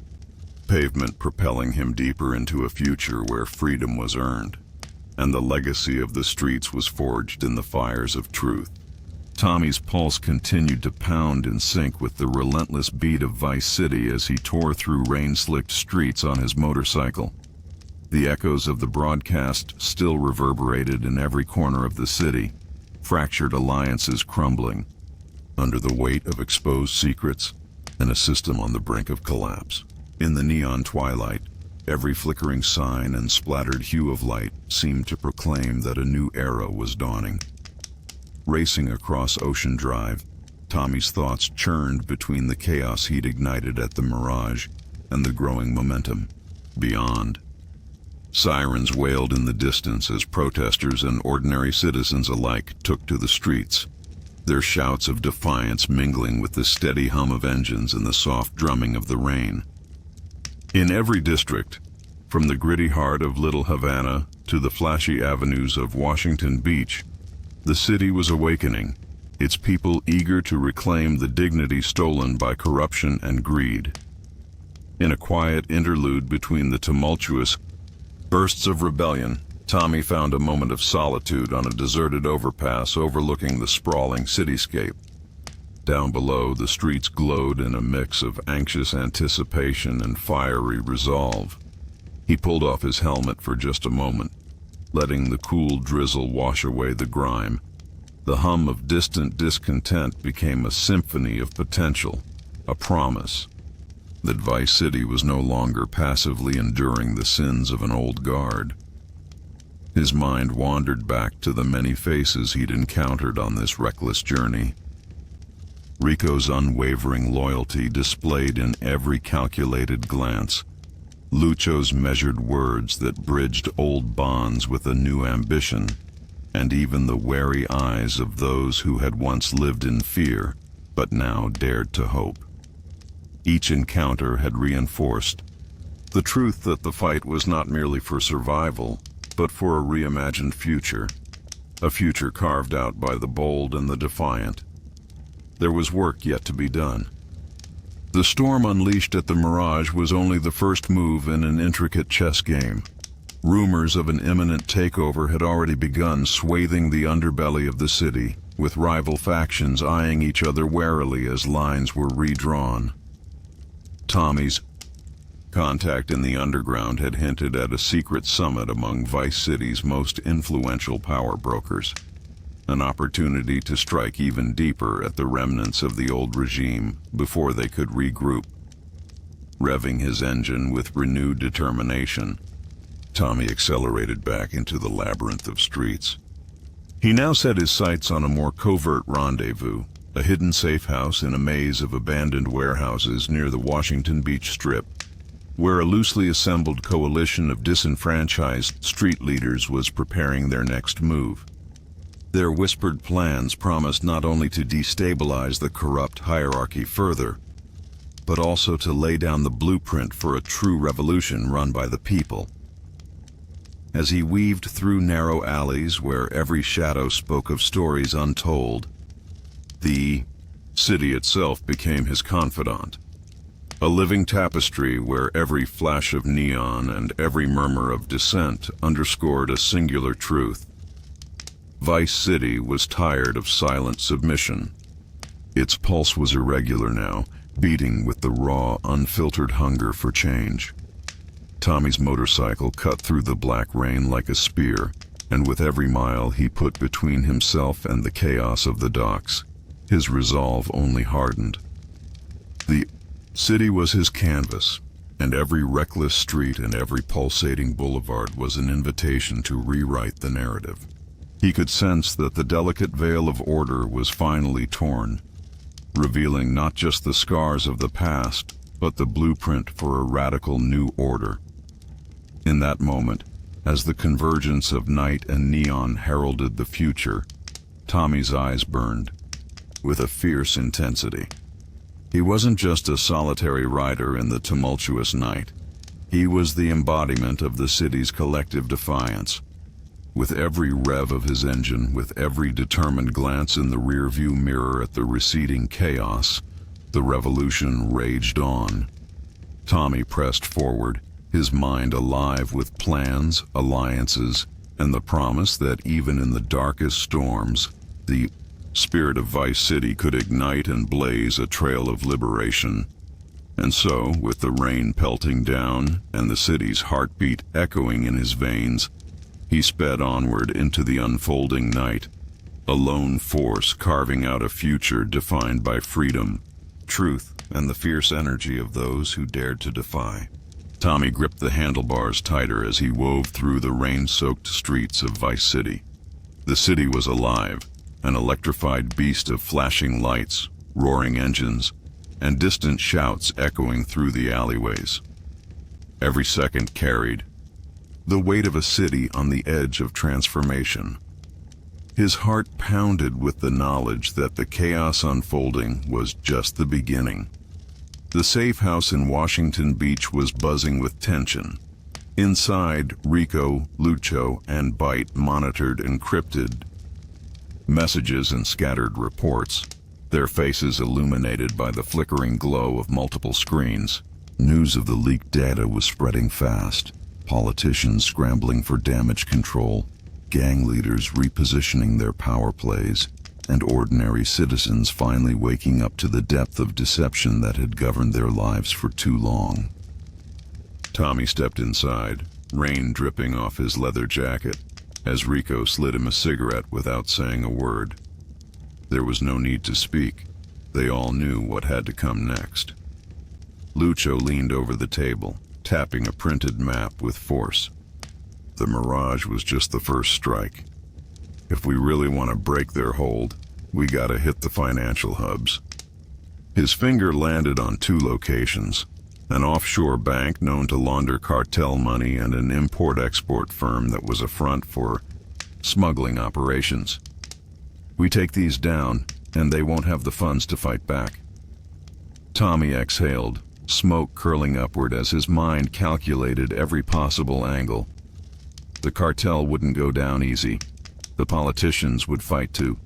pavement propelling him deeper into a future where freedom was earned, and the legacy of the streets was forged in the fires of truth. Tommy's pulse continued to pound in sync with the relentless beat of Vice City as he tore through rain-slicked streets on his motorcycle. The echoes of the broadcast still reverberated in every corner of the city, fractured alliances crumbling under the weight of exposed secrets and a system on the brink of collapse. In the neon twilight, every flickering sign and splattered hue of light seemed to proclaim that a new era was dawning. Racing across Ocean Drive, Tommy's thoughts churned between the chaos he'd ignited at the Mirage and the growing momentum beyond. Sirens wailed in the distance as protesters and ordinary citizens alike took to the streets, their shouts of defiance mingling with the steady hum of engines and the soft drumming of the rain. In every district, from the gritty heart of Little Havana to the flashy avenues of Washington Beach, the city was awakening, its people eager to reclaim the dignity stolen by corruption and greed. In a quiet interlude between the tumultuous bursts of rebellion, Tommy found a moment of solitude on a deserted overpass overlooking the sprawling cityscape. Down below, the streets glowed in a mix of anxious anticipation and fiery resolve. He pulled off his helmet for just a moment, letting the cool drizzle wash away the grime. The hum of distant discontent became a symphony of potential, a promise that Vice City was no longer passively enduring the sins of an old guard. His mind wandered back to the many faces he'd encountered on this reckless journey. Rico's unwavering loyalty displayed in every calculated glance, Lucho's measured words that bridged old bonds with a new ambition, and even the wary eyes of those who had once lived in fear, but now dared to hope. Each encounter had reinforced the truth that the fight was not merely for survival, but for a reimagined future, a future carved out by the bold and the defiant. There was work yet to be done. The storm unleashed at the Mirage was only the first move in an intricate chess game. Rumors of an imminent takeover had already begun swathing the underbelly of the city, with rival factions eyeing each other warily as lines were redrawn. Tommy's Contact in the underground had hinted at a secret summit among Vice City's most influential power brokers, an opportunity to strike even deeper at the remnants of the old regime before they could regroup. Revving his engine with renewed determination, Tommy accelerated back into the labyrinth of streets. He now set his sights on a more covert rendezvous, a hidden safe house in a maze of abandoned warehouses near the Washington Beach Strip, where a loosely assembled coalition of disenfranchised street leaders was preparing their next move. Their whispered plans promised not only to destabilize the corrupt hierarchy further, but also to lay down the blueprint for a true revolution run by the people. As he weaved through narrow alleys where every shadow spoke of stories untold, the city itself became his confidant, a living tapestry where every flash of neon and every murmur of dissent underscored a singular truth. Vice City was tired of silent submission. Its pulse was irregular now, beating with the raw, unfiltered hunger for change. Tommy's motorcycle cut through the black rain like a spear, and with every mile he put between himself and the chaos of the docks, his resolve only hardened. The city was his canvas, and every reckless street and every pulsating boulevard was an invitation to rewrite the narrative. He could sense that the delicate veil of order was finally torn, revealing not just the scars of the past, but the blueprint for a radical new order. In that moment, as the convergence of night and neon heralded the future, Tommy's eyes burned with a fierce intensity. He wasn't just a solitary rider in the tumultuous night. He was the embodiment of the city's collective defiance. With every rev of his engine, with every determined glance in the rearview mirror at the receding chaos, the revolution raged on. Tommy pressed forward, his mind alive with plans, alliances, and the promise that even in the darkest storms, the spirit of Vice City could ignite and blaze a trail of liberation. And so, with the rain pelting down and the city's heartbeat echoing in his veins, he sped onward into the unfolding night, a lone force carving out a future defined by freedom, truth, and the fierce energy of those who dared to defy. Tommy gripped the handlebars tighter as he wove through the rain-soaked streets of Vice City. The city was alive, an electrified beast of flashing lights, roaring engines, and distant shouts echoing through the alleyways. Every second carried the weight of a city on the edge of transformation. His heart pounded with the knowledge that the chaos unfolding was just the beginning. The safe house in Washington Beach was buzzing with tension. Inside, Rico, Lucho, and Bite monitored encrypted messages and scattered reports, their faces illuminated by the flickering glow of multiple screens. News of the leaked data was spreading fast. Politicians scrambling for damage control, gang leaders repositioning their power plays, and ordinary citizens finally waking up to the depth of deception that had governed their lives for too long. Tommy stepped inside, rain dripping off his leather jacket, as Rico slid him a cigarette without saying a word. There was no need to speak. They all knew what had to come next. Lucho leaned over the table, tapping a printed map with force. The Mirage was just the first strike. If we really want to break their hold, we gotta hit the financial hubs. His finger landed on two locations, an offshore bank known to launder cartel money and an import-export firm that was a front for smuggling operations. We take these down, and they won't have the funds to fight back. Tommy exhaled, smoke curling upward as his mind calculated every possible angle. The cartel wouldn't go down easy. The politicians would fight too,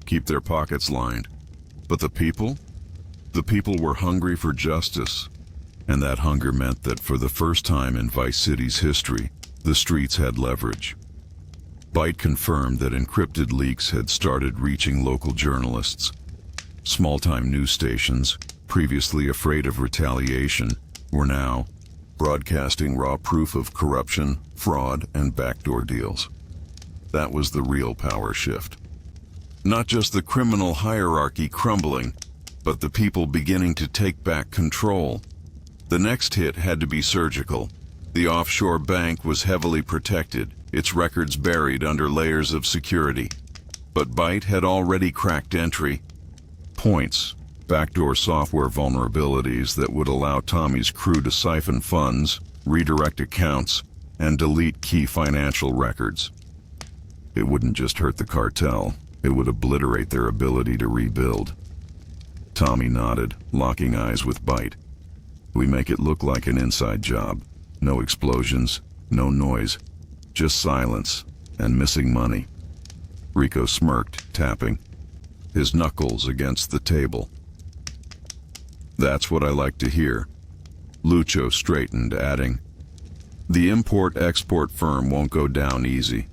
keep their pockets lined. But the people? The people were hungry for justice, and that hunger meant that for the first time in Vice City's history, the streets had leverage. Bite confirmed that encrypted leaks had started reaching local journalists. Small-time news stations, previously afraid of retaliation, were now broadcasting raw proof of corruption, fraud, and backdoor deals. That was the real power shift. Not just the criminal hierarchy crumbling, but the people beginning to take back control. The next hit had to be surgical. The offshore bank was heavily protected, its records buried under layers of security. But Byte had already cracked entry points, backdoor software vulnerabilities that would allow Tommy's crew to siphon funds, redirect accounts, and delete key financial records. It wouldn't just hurt the cartel, it would obliterate their ability to rebuild. Tommy nodded, locking eyes with Byte. We make it look like an inside job. No explosions, no noise, just silence and missing money. Rico smirked, tapping his knuckles against the table. That's what I like to hear. Lucho straightened, adding, the import-export firm won't go down easy.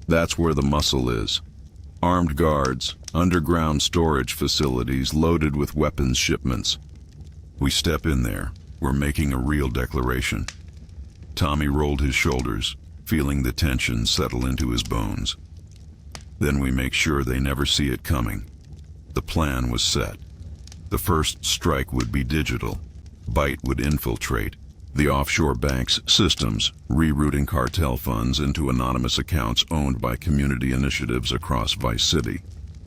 That's where the muscle is. Armed guards, underground storage facilities loaded with weapons shipments. We step in there, we're making a real declaration. Tommy rolled his shoulders, feeling the tension settle into his bones. Then we make sure they never see it coming. The plan was set. The first strike would be digital. Byte would infiltrate the offshore bank's systems, rerouting cartel funds into anonymous accounts owned by community initiatives across Vice City.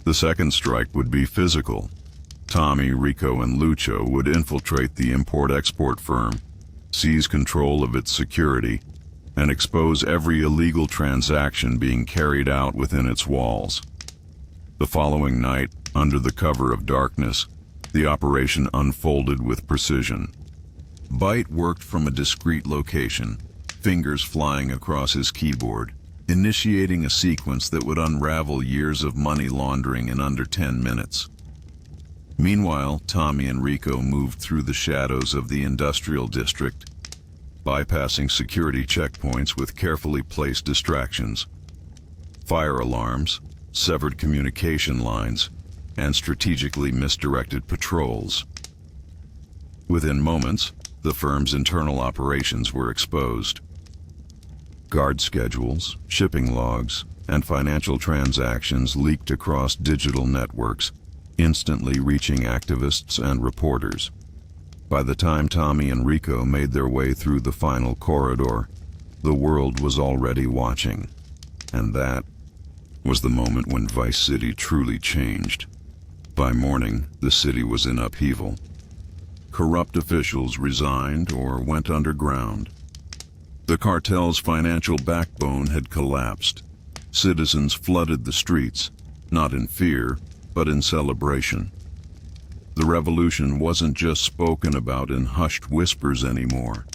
The second strike would be physical. Tommy, Rico, and Lucho would infiltrate the import-export firm, seize control of its security, and expose every illegal transaction being carried out within its walls. The following night, under the cover of darkness, the operation unfolded with precision. Byte worked from a discreet location, fingers flying across his keyboard, initiating a sequence that would unravel years of money laundering in under 10 minutes. Meanwhile, Tommy and Rico moved through the shadows of the industrial district, bypassing security checkpoints with carefully placed distractions, fire alarms, severed communication lines, and strategically misdirected patrols. Within moments, the firm's internal operations were exposed. Guard schedules, shipping logs, and financial transactions leaked across digital networks, instantly reaching activists and reporters. By the time Tommy and Rico made their way through the final corridor, the world was already watching. And that was the moment when Vice City truly changed. By morning, the city was in upheaval. Corrupt officials resigned or went underground. The cartel's financial backbone had collapsed. Citizens flooded the streets, not in fear, but in celebration. The revolution wasn't just spoken about in hushed whispers anymore.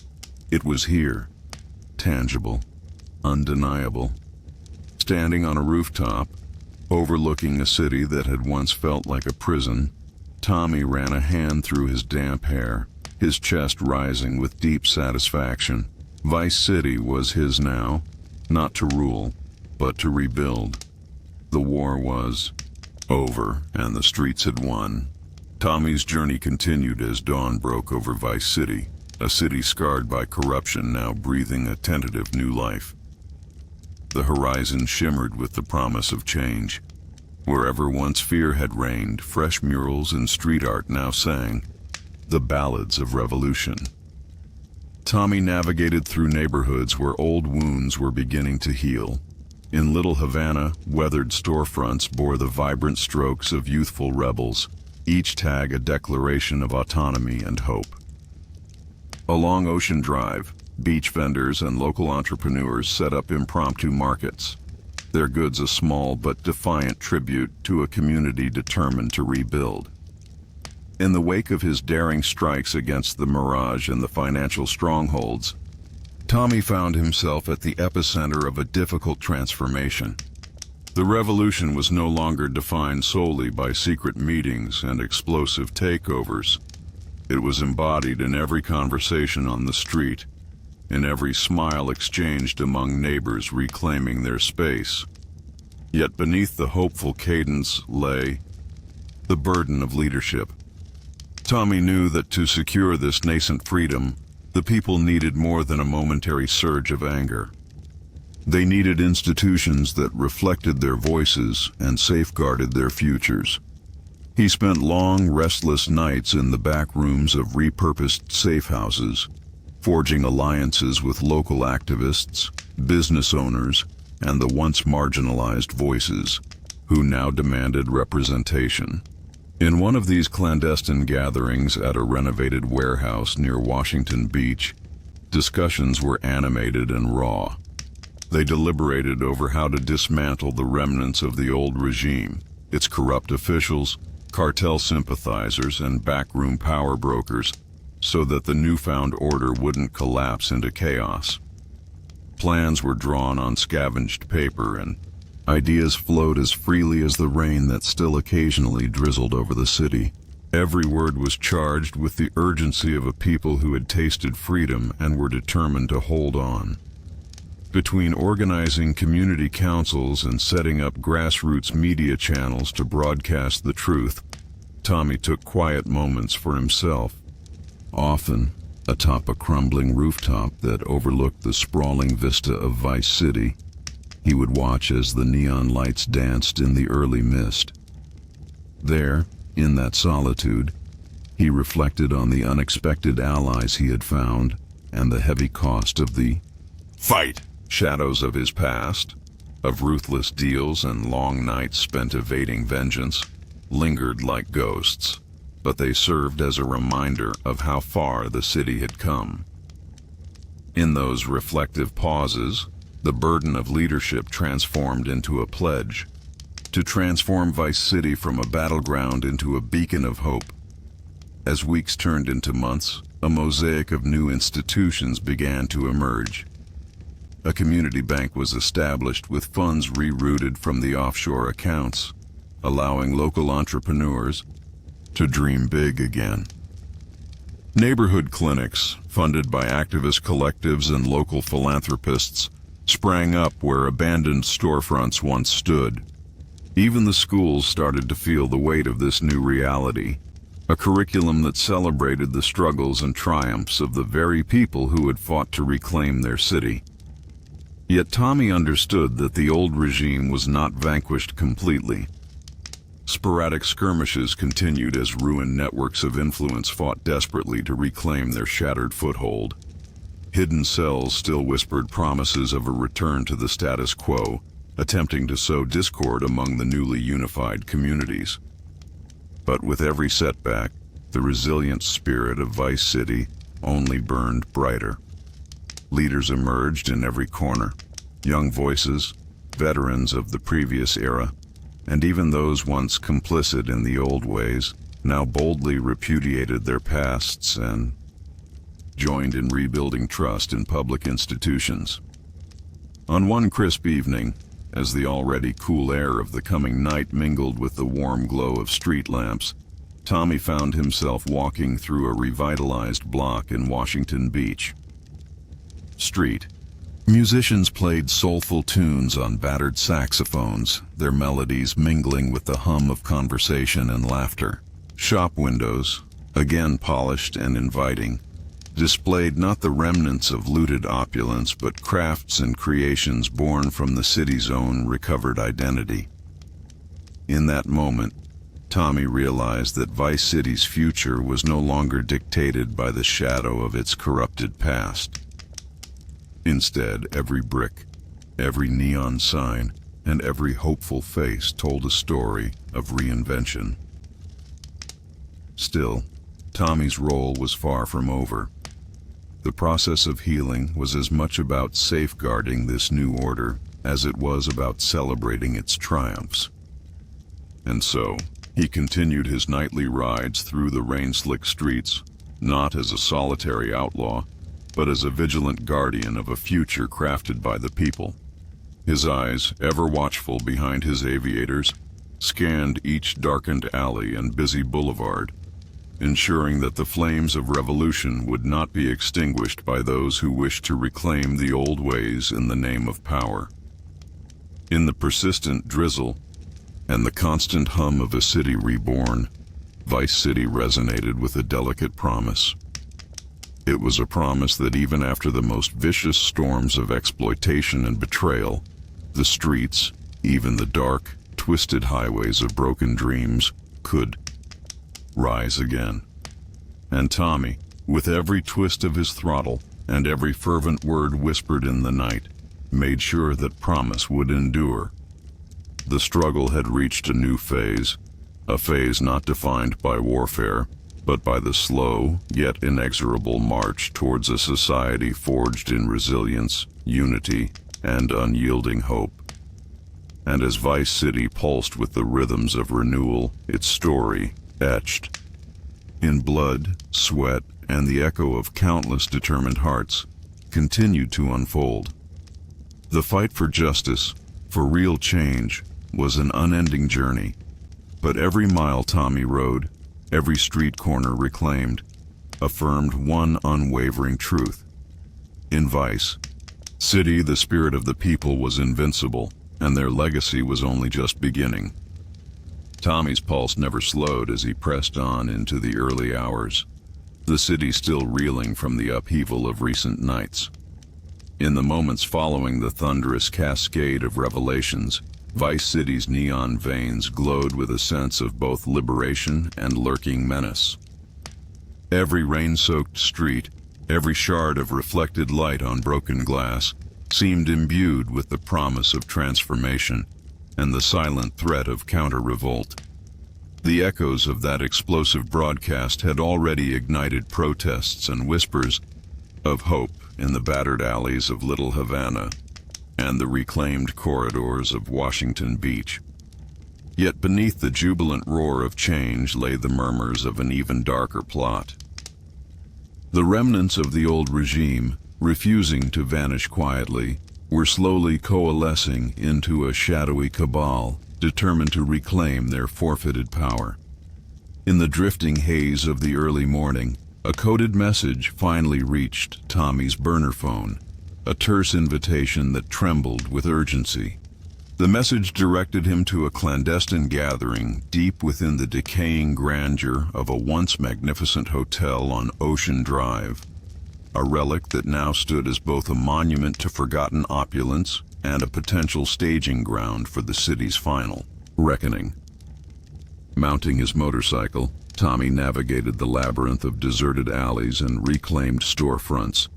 It was here, tangible, undeniable. Standing on a rooftop, overlooking a city that had once felt like a prison, Tommy ran a hand through his damp hair, his chest rising with deep satisfaction. Vice City was his now, not to rule, but to rebuild. The war was over, and the streets had won. Tommy's journey continued as dawn broke over Vice City, a city scarred by corruption now breathing a tentative new life. The horizon shimmered with the promise of change. Wherever once fear had reigned, fresh murals and street art now sang the ballads of revolution. Tommy navigated through neighborhoods where old wounds were beginning to heal. In Little Havana, weathered storefronts bore the vibrant strokes of youthful rebels, each tag a declaration of autonomy and hope. Along Ocean Drive, beach vendors and local entrepreneurs set up impromptu markets, their goods a small but defiant tribute to a community determined to rebuild. In the wake of his daring strikes against the mirage and the financial strongholds, Tommy found himself at the epicenter of a difficult transformation. The revolution was no longer defined solely by secret meetings and explosive takeovers. It was embodied in every conversation on the street, in every smile exchanged among neighbors reclaiming their space. Yet beneath the hopeful cadence lay the burden of leadership. Tommy knew that to secure this nascent freedom, The people needed more than a momentary surge of anger. They needed institutions that reflected their voices and safeguarded their futures. He spent long, restless nights in the back rooms of repurposed safe houses, forging alliances with local activists, business owners, and the once marginalized voices, who now demanded representation. In one of these clandestine gatherings at a renovated warehouse near Washington Beach, discussions were animated and raw. They deliberated over how to dismantle the remnants of the old regime, its corrupt officials, cartel sympathizers, and backroom power brokers, so that the newfound order wouldn't collapse into chaos. Plans were drawn on scavenged paper, and ideas flowed as freely as the rain that still occasionally drizzled over the city. Every word was charged with the urgency of a people who had tasted freedom and were determined to hold on. Between organizing community councils and setting up grassroots media channels to broadcast the truth, Tommy took quiet moments for himself. Often, atop a crumbling rooftop that overlooked the sprawling vista of Vice City, he would watch as the neon lights danced in the early mist. There, in that solitude, he reflected on the unexpected allies he had found and the heavy cost of the fight. Shadows of his past, of ruthless deals and long nights spent evading vengeance, lingered like ghosts, but they served as a reminder of how far the city had come. In those reflective pauses, the burden of leadership transformed into a pledge, to transform Vice City from a battleground into a beacon of hope. As weeks turned into months, a mosaic of new institutions began to emerge. A community bank was established with funds rerouted from the offshore accounts, allowing local entrepreneurs to dream big again. Neighborhood clinics, funded by activist collectives and local philanthropists, sprang up where abandoned storefronts once stood. Even the schools started to feel the weight of this new reality, a curriculum that celebrated the struggles and triumphs of the very people who had fought to reclaim their city. Yet Tommy understood that the old regime was not vanquished completely. Sporadic skirmishes continued as ruined networks of influence fought desperately to reclaim their shattered foothold. Hidden cells still whispered promises of a return to the status quo, attempting to sow discord among the newly unified communities. But with every setback, the resilient spirit of Vice City only burned brighter. Leaders emerged in every corner, young voices, veterans of the previous era, and even those once complicit in the old ways now boldly repudiated their pasts and joined in rebuilding trust in public institutions. On one crisp evening, as the already cool air of the coming night mingled with the warm glow of street lamps, Tommy found himself walking through a revitalized block in Washington Beach. Street. Musicians played soulful tunes on battered saxophones, their melodies mingling with the hum of conversation and laughter. Shop windows, again polished and inviting, displayed not the remnants of looted opulence but crafts and creations born from the city's own recovered identity. In that moment, Tommy realized that Vice City's future was no longer dictated by the shadow of its corrupted past. Instead, every brick, every neon sign, and every hopeful face told a story of reinvention. Still, Tommy's role was far from over. The process of healing was as much about safeguarding this new order as it was about celebrating its triumphs. And so, he continued his nightly rides through the rain-slick streets, not as a solitary outlaw, but as a vigilant guardian of a future crafted by the people. His eyes, ever watchful behind his aviators, scanned each darkened alley and busy boulevard, ensuring that the flames of revolution would not be extinguished by those who wished to reclaim the old ways in the name of power. In the persistent drizzle and the constant hum of a city reborn, Vice City resonated with a delicate promise. It was a promise that even after the most vicious storms of exploitation and betrayal, the streets, even the dark, twisted highways of broken dreams, could rise again. And Tommy, with every twist of his throttle and every fervent word whispered in the night, made sure that promise would endure. The struggle had reached a new phase, a phase not defined by warfare, but by the slow, yet inexorable march towards a society forged in resilience, unity, and unyielding hope. And as Vice City pulsed with the rhythms of renewal, its story, etched in blood, sweat, and the echo of countless determined hearts, continued to unfold. The fight for justice, for real change, was an unending journey, but every mile Tommy rode, every street corner reclaimed, affirmed one unwavering truth. In Vice City, the spirit of the people was invincible, and their legacy was only just beginning. Tommy's pulse never slowed as he pressed on into the early hours, the city still reeling from the upheaval of recent nights. In the moments following the thunderous cascade of revelations, Vice City's neon veins glowed with a sense of both liberation and lurking menace. Every rain-soaked street, every shard of reflected light on broken glass, seemed imbued with the promise of transformation and the silent threat of counter-revolt. The echoes of that explosive broadcast had already ignited protests and whispers of hope in the battered alleys of Little Havana and the reclaimed corridors of Washington Beach. Yet beneath the jubilant roar of change lay the murmurs of an even darker plot. The remnants of the old regime, refusing to vanish quietly, were slowly coalescing into a shadowy cabal, determined to reclaim their forfeited power. In the drifting haze of the early morning, a coded message finally reached Tommy's burner phone, a terse invitation that trembled with urgency. The message directed him to a clandestine gathering deep within the decaying grandeur of a once magnificent hotel on Ocean Drive, a relic that now stood as both a monument to forgotten opulence and a potential staging ground for the city's final reckoning. Mounting his motorcycle, Tommy navigated the labyrinth of deserted alleys and reclaimed storefronts,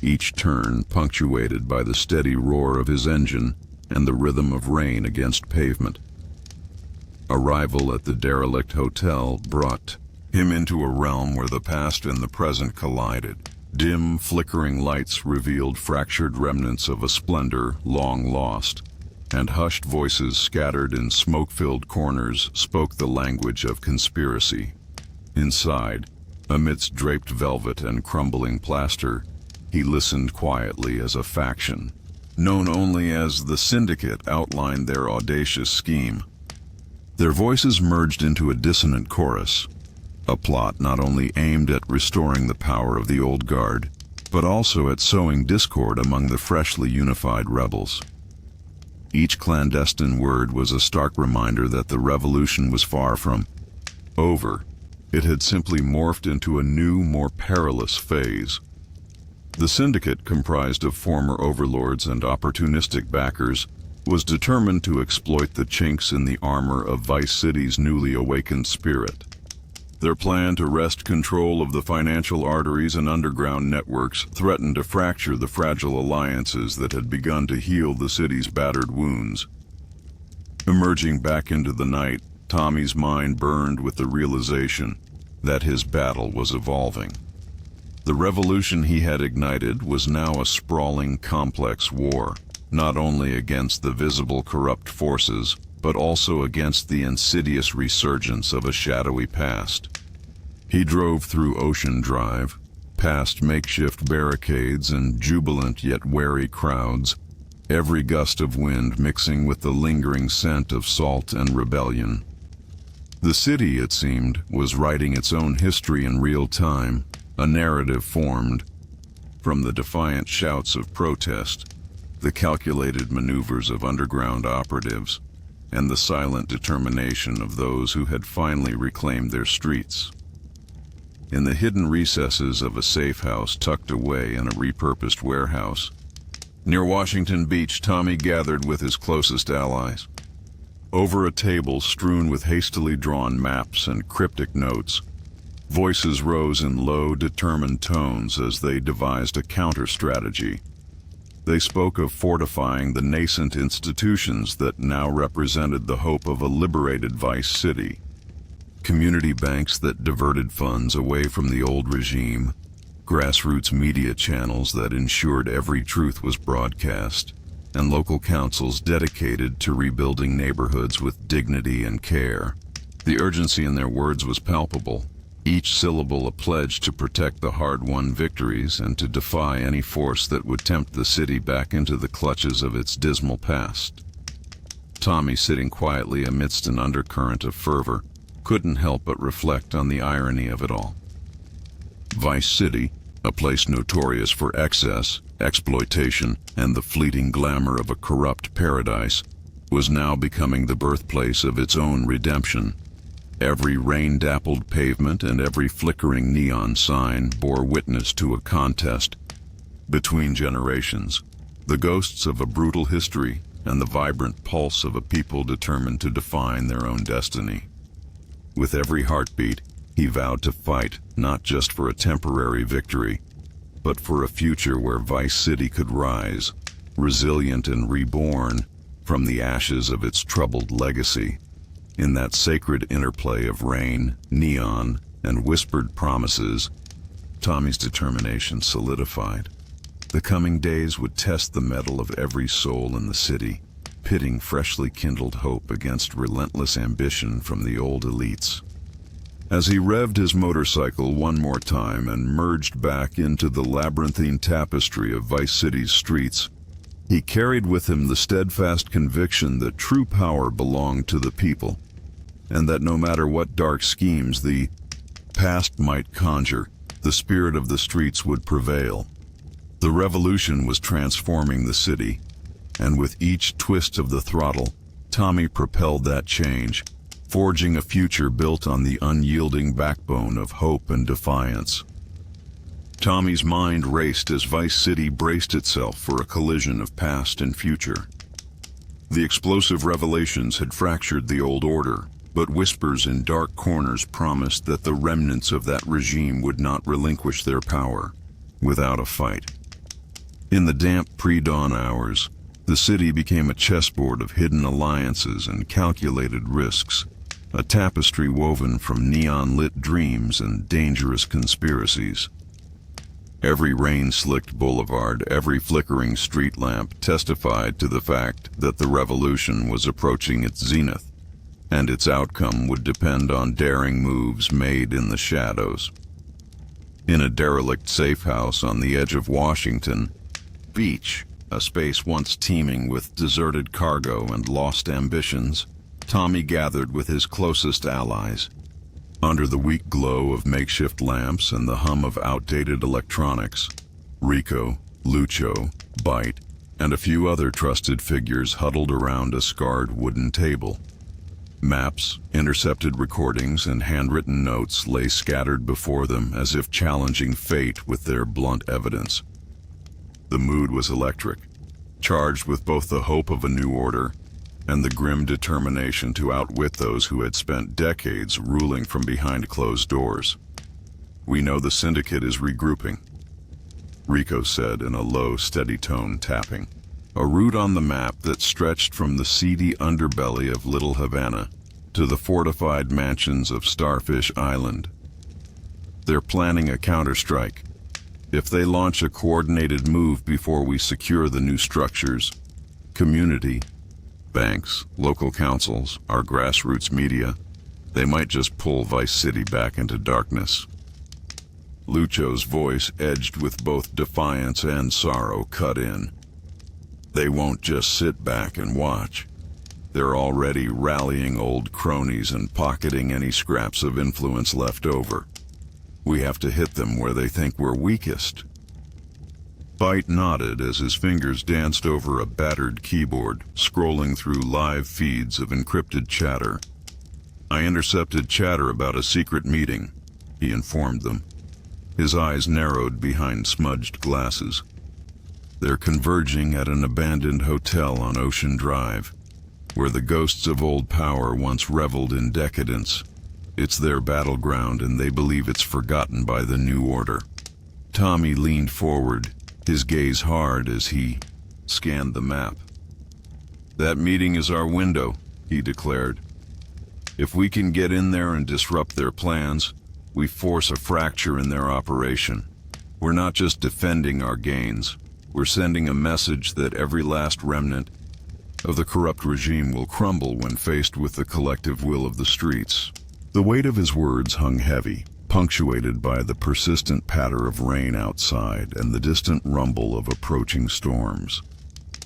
each turn punctuated by the steady roar of his engine and the rhythm of rain against pavement. Arrival at the derelict hotel brought him into a realm where the past and the present collided. Dim, flickering lights revealed fractured remnants of a splendor long lost, and hushed voices scattered in smoke-filled corners spoke the language of conspiracy. Inside, amidst draped velvet and crumbling plaster, he listened quietly as a faction, known only as the Syndicate, outlined their audacious scheme. Their voices merged into a dissonant chorus, a plot not only aimed at restoring the power of the old guard, but also at sowing discord among the freshly unified rebels. Each clandestine word was a stark reminder that the revolution was far from over. It had simply morphed into a new, more perilous phase. The Syndicate, comprised of former overlords and opportunistic backers, was determined to exploit the chinks in the armor of Vice City's newly awakened spirit. Their plan to wrest control of the financial arteries and underground networks threatened to fracture the fragile alliances that had begun to heal the city's battered wounds. Emerging back into the night, Tommy's mind burned with the realization that his battle was evolving. The revolution he had ignited was now a sprawling, complex war, not only against the visible corrupt forces, but also against the insidious resurgence of a shadowy past. He drove through Ocean Drive, past makeshift barricades and jubilant yet wary crowds, every gust of wind mixing with the lingering scent of salt and rebellion. The city, it seemed, was writing its own history in real time, a narrative formed from the defiant shouts of protest, the calculated maneuvers of underground operatives, and the silent determination of those who had finally reclaimed their streets. in the hidden recesses of a safe house tucked away in a repurposed warehouse. Near Washington Beach, Tommy gathered with his closest allies. Over a table strewn with hastily drawn maps and cryptic notes, voices rose in low, determined tones as they devised a counter-strategy. They spoke of fortifying the nascent institutions that now represented the hope of a liberated Vice City. Community banks that diverted funds away from the old regime, grassroots media channels that ensured every truth was broadcast, and local councils dedicated to rebuilding neighborhoods with dignity and care. The urgency in their words was palpable, each syllable a pledge to protect the hard-won victories and to defy any force that would tempt the city back into the clutches of its dismal past. Tommy, sitting quietly amidst an undercurrent of fervor, couldn't help but reflect on the irony of it all. Vice City, a place notorious for excess, exploitation, and the fleeting glamour of a corrupt paradise, was now becoming the birthplace of its own redemption. Every rain-dappled pavement and every flickering neon sign bore witness to a contest between generations, the ghosts of a brutal history and the vibrant pulse of a people determined to define their own destiny. With every heartbeat, he vowed to fight not just for a temporary victory, but for a future where Vice City could rise, resilient and reborn, from the ashes of its troubled legacy. In that sacred interplay of rain, neon, and whispered promises, Tommy's determination solidified. The coming days would test the mettle of every soul in the city, pitting freshly kindled hope against relentless ambition from the old elites. As he revved his motorcycle one more time and merged back into the labyrinthine tapestry of Vice City's streets, he carried with him the steadfast conviction that true power belonged to the people, and that no matter what dark schemes the past might conjure, the spirit of the streets would prevail. The revolution was transforming the city, and with each twist of the throttle, Tommy propelled that change, forging a future built on the unyielding backbone of hope and defiance. Tommy's mind raced as Vice City braced itself for a collision of past and future. The explosive revelations had fractured the old order, but whispers in dark corners promised that the remnants of that regime would not relinquish their power without a fight. In the damp pre-dawn hours, the city became a chessboard of hidden alliances and calculated risks, a tapestry woven from neon-lit dreams and dangerous conspiracies. Every rain-slicked boulevard, every flickering street lamp testified to the fact that the revolution was approaching its zenith, and its outcome would depend on daring moves made in the shadows. In a derelict safe house on the edge of Washington Beach, a space once teeming with deserted cargo and lost ambitions, Tommy gathered with his closest allies. Under the weak glow of makeshift lamps and the hum of outdated electronics, Rico, Lucho, Bite, and a few other trusted figures huddled around a scarred wooden table. Maps, intercepted recordings, and handwritten notes lay scattered before them as if challenging fate with their blunt evidence. The mood was electric, charged with both the hope of a new order and the grim determination to outwit those who had spent decades ruling from behind closed doors. "We know the syndicate is regrouping," Rico said in a low, steady tone, tapping a route on the map that stretched from the seedy underbelly of Little Havana to the fortified mansions of Starfish Island. "They're planning a counterstrike. If they launch a coordinated move before we secure the new structures, community, banks, local councils, our grassroots media, they might just pull Vice City back into darkness." Lucho's voice, edged with both defiance and sorrow, cut in. "They won't just sit back and watch. They're already rallying old cronies and pocketing any scraps of influence left over. We have to hit them where they think we're weakest." Bite nodded as his fingers danced over a battered keyboard, scrolling through live feeds of encrypted chatter. "I intercepted chatter about a secret meeting. he informed them. His eyes narrowed behind smudged glasses. They're converging at an abandoned hotel on Ocean Drive, where the ghosts of old power once reveled in decadence. It's their battleground, and they believe it's forgotten by the new order. Tommy leaned forward, his gaze hard as he scanned the map. "That meeting is our window," he declared. "If we can get in there and disrupt their plans, we force a fracture in their operation. We're not just defending our gains, we're sending a message that every last remnant of the corrupt regime will crumble when faced with the collective will of the streets." The weight of his words hung heavy, punctuated by the persistent patter of rain outside and the distant rumble of approaching storms.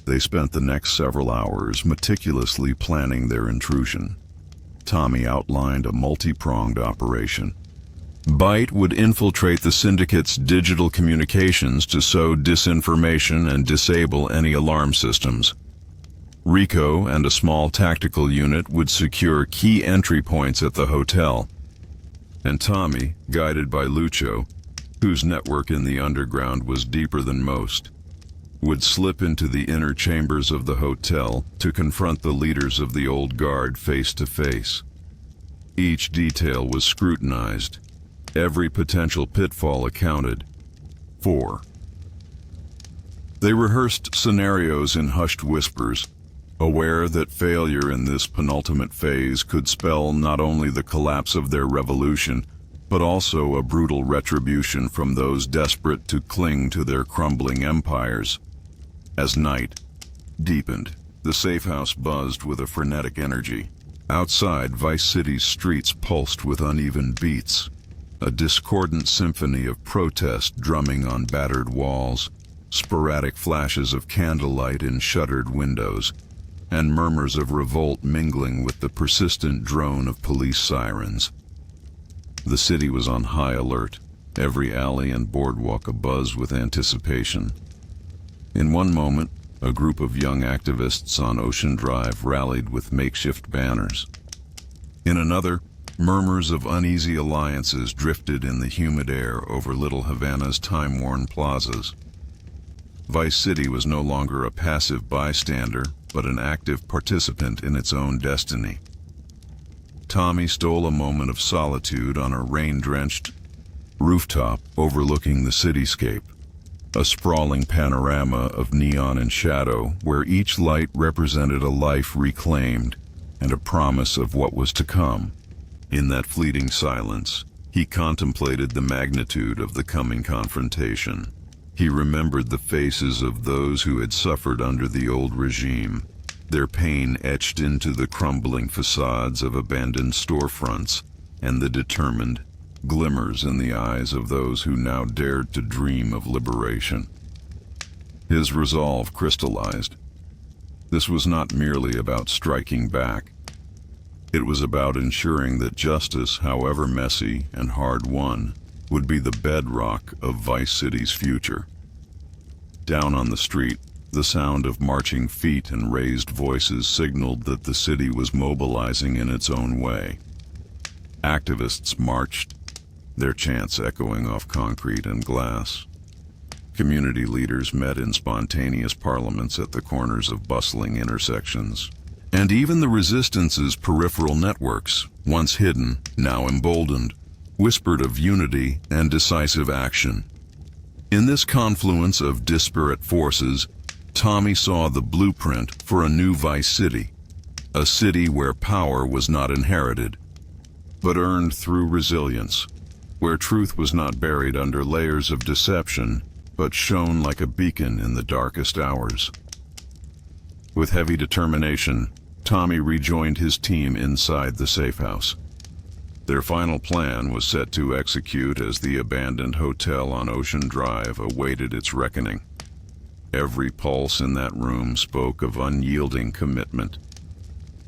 They spent the next several hours meticulously planning their intrusion. Tommy outlined a multi-pronged operation. Byte would infiltrate the syndicate's digital communications to sow disinformation and disable any alarm systems. Rico and a small tactical unit would secure key entry points at the hotel. And Tommy, guided by Lucho, whose network in the underground was deeper than most, would slip into the inner chambers of the hotel to confront the leaders of the old guard face to face. Each detail was scrutinized, every potential pitfall accounted for. They rehearsed scenarios in hushed whispers, aware that failure in this penultimate phase could spell not only the collapse of their revolution, but also a brutal retribution from those desperate to cling to their crumbling empires. As night deepened, the safe house buzzed with a frenetic energy. Outside, Vice City's streets pulsed with uneven beats, a discordant symphony of protest drumming on battered walls, sporadic flashes of candlelight in shuttered windows, and murmurs of revolt mingling with the persistent drone of police sirens. The city was on high alert, every alley and boardwalk abuzz with anticipation. In one moment, a group of young activists on Ocean Drive rallied with makeshift banners. In another, murmurs of uneasy alliances drifted in the humid air over Little Havana's time-worn plazas. Vice City was no longer a passive bystander, but an active participant in its own destiny. Tommy stole a moment of solitude on a rain-drenched rooftop overlooking the cityscape, a sprawling panorama of neon and shadow where each light represented a life reclaimed and a promise of what was to come. In that fleeting silence, he contemplated the magnitude of the coming confrontation. He remembered the faces of those who had suffered under the old regime, their pain etched into the crumbling facades of abandoned storefronts, and the determined glimmers in the eyes of those who now dared to dream of liberation. His resolve crystallized. This was not merely about striking back. It was about ensuring that justice, however messy and hard-won, would be the bedrock of Vice City's future. Down on the street, the sound of marching feet and raised voices signaled that the city was mobilizing in its own way. Activists marched, their chants echoing off concrete and glass. Community leaders met in spontaneous parliaments at the corners of bustling intersections. And even the resistance's peripheral networks, once hidden, now emboldened, whispered of unity and decisive action. In this confluence of disparate forces, Tommy saw the blueprint for a new Vice City, a city where power was not inherited, but earned through resilience, where truth was not buried under layers of deception, but shone like a beacon in the darkest hours. With heavy determination, Tommy rejoined his team inside the safe house. Their final plan was set to execute as the abandoned hotel on Ocean Drive awaited its reckoning. Every pulse in that room spoke of unyielding commitment.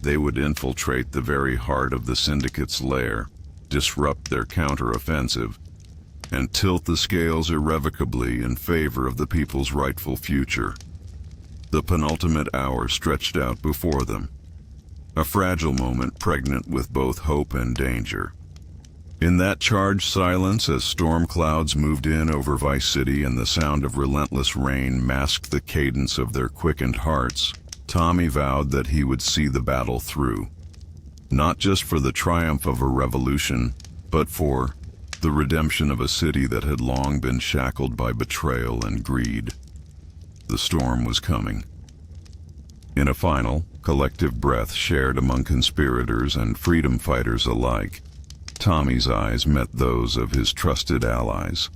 They would infiltrate the very heart of the syndicate's lair, disrupt their counter-offensive, and tilt the scales irrevocably in favor of the people's rightful future. The penultimate hour stretched out before them, a fragile moment pregnant with both hope and danger. In that charged silence, as storm clouds moved in over Vice City and the sound of relentless rain masked the cadence of their quickened hearts, Tommy vowed that he would see the battle through. Not just for the triumph of a revolution, but for the redemption of a city that had long been shackled by betrayal and greed. The storm was coming. In a final, collective breath shared among conspirators and freedom fighters alike, Tommy's eyes met those of his trusted allies.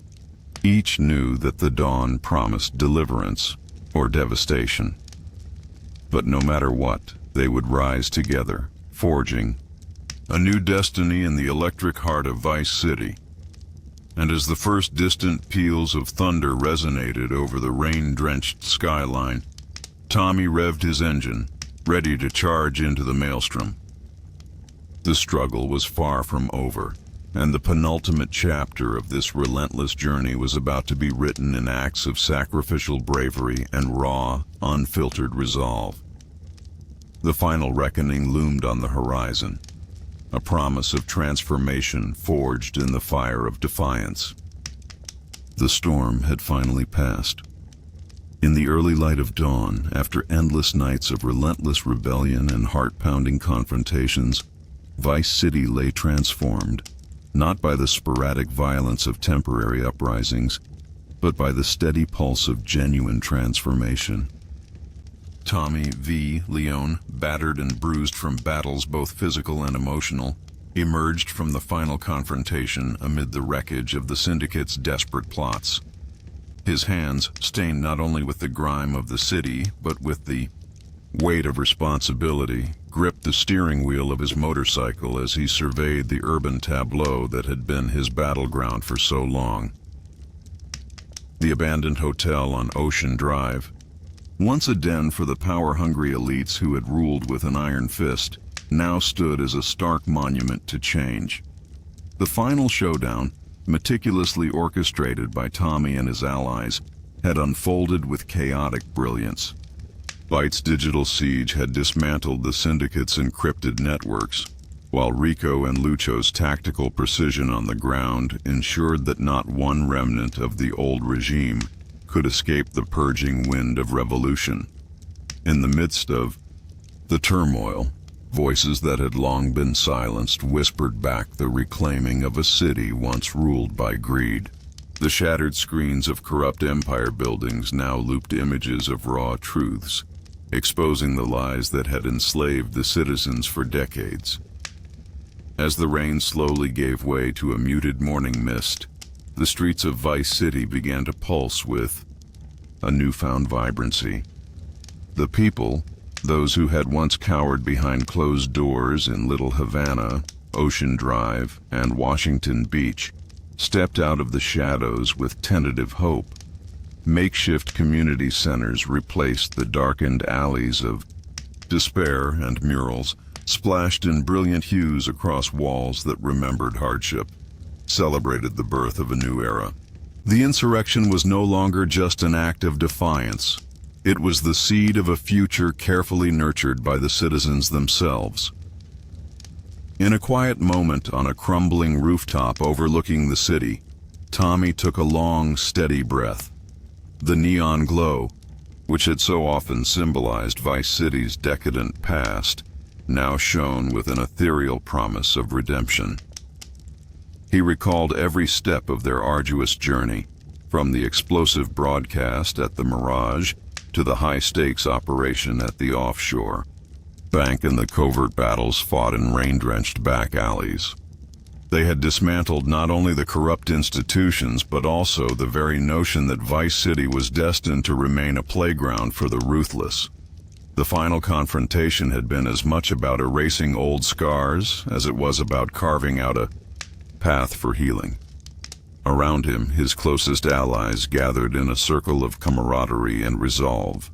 Each knew that the dawn promised deliverance or devastation. But no matter what, they would rise together, forging a new destiny in the electric heart of Vice City. And as the first distant peals of thunder resonated over the rain-drenched skyline, Tommy revved his engine, ready to charge into the maelstrom. The struggle was far from over, and the penultimate chapter of this relentless journey was about to be written in acts of sacrificial bravery and raw, unfiltered resolve. The final reckoning loomed on the horizon, a promise of transformation forged in the fire of defiance. The storm had finally passed. In the early light of dawn, after endless nights of relentless rebellion and heart-pounding confrontations, Vice City lay transformed, not by the sporadic violence of temporary uprisings, but by the steady pulse of genuine transformation. Tommy V. Leone, battered and bruised from battles both physical and emotional, emerged from the final confrontation amid the wreckage of the syndicate's desperate plots. His hands, stained not only with the grime of the city, but with the weight of responsibility, gripped the steering wheel of his motorcycle as he surveyed the urban tableau that had been his battleground for so long. The abandoned hotel on Ocean Drive, once a den for the power-hungry elites who had ruled with an iron fist, now stood as a stark monument to change. The final showdown, meticulously orchestrated by Tommy and his allies, had unfolded with chaotic brilliance. Byte's digital siege had dismantled the syndicate's encrypted networks, while Rico and Lucho's tactical precision on the ground ensured that not one remnant of the old regime could escape the purging wind of revolution. In the midst of the turmoil, voices that had long been silenced whispered back the reclaiming of a city once ruled by greed. The shattered screens of corrupt empire buildings now looped images of raw truths, exposing the lies that had enslaved the citizens for decades. As the rain slowly gave way to a muted morning mist, the streets of Vice City began to pulse with a newfound vibrancy. The people, those who had once cowered behind closed doors in Little Havana, Ocean Drive, and Washington Beach, stepped out of the shadows with tentative hope. Makeshift community centers replaced the darkened alleys of despair, and murals, splashed in brilliant hues across walls that remembered hardship, celebrated the birth of a new era. The insurrection was no longer just an act of defiance. It was the seed of a future carefully nurtured by the citizens themselves. In a quiet moment on a crumbling rooftop overlooking the city, Tommy took a long, steady breath. The neon glow, which had so often symbolized Vice City's decadent past, now shone with an ethereal promise of redemption. He recalled every step of their arduous journey, from the explosive broadcast at the Mirage to the high-stakes operation at the offshore bank and the covert battles fought in rain-drenched back alleys. They had dismantled not only the corrupt institutions, but also the very notion that Vice City was destined to remain a playground for the ruthless. The final confrontation had been as much about erasing old scars as it was about carving out a path for healing. Around him, his closest allies gathered in a circle of camaraderie and resolve.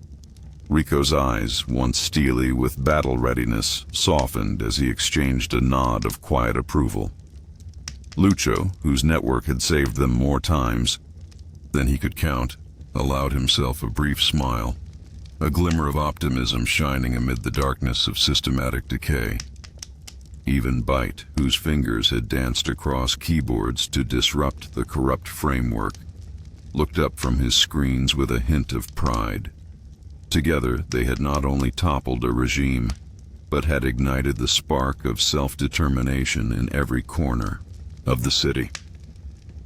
Rico's eyes, once steely with battle readiness, softened as he exchanged a nod of quiet approval. Lucho, whose network had saved them more times than he could count, allowed himself a brief smile, a glimmer of optimism shining amid the darkness of systematic decay. Even Byte, whose fingers had danced across keyboards to disrupt the corrupt framework, looked up from his screens with a hint of pride. Together, they had not only toppled a regime, but had ignited the spark of self-determination in every corner of the city.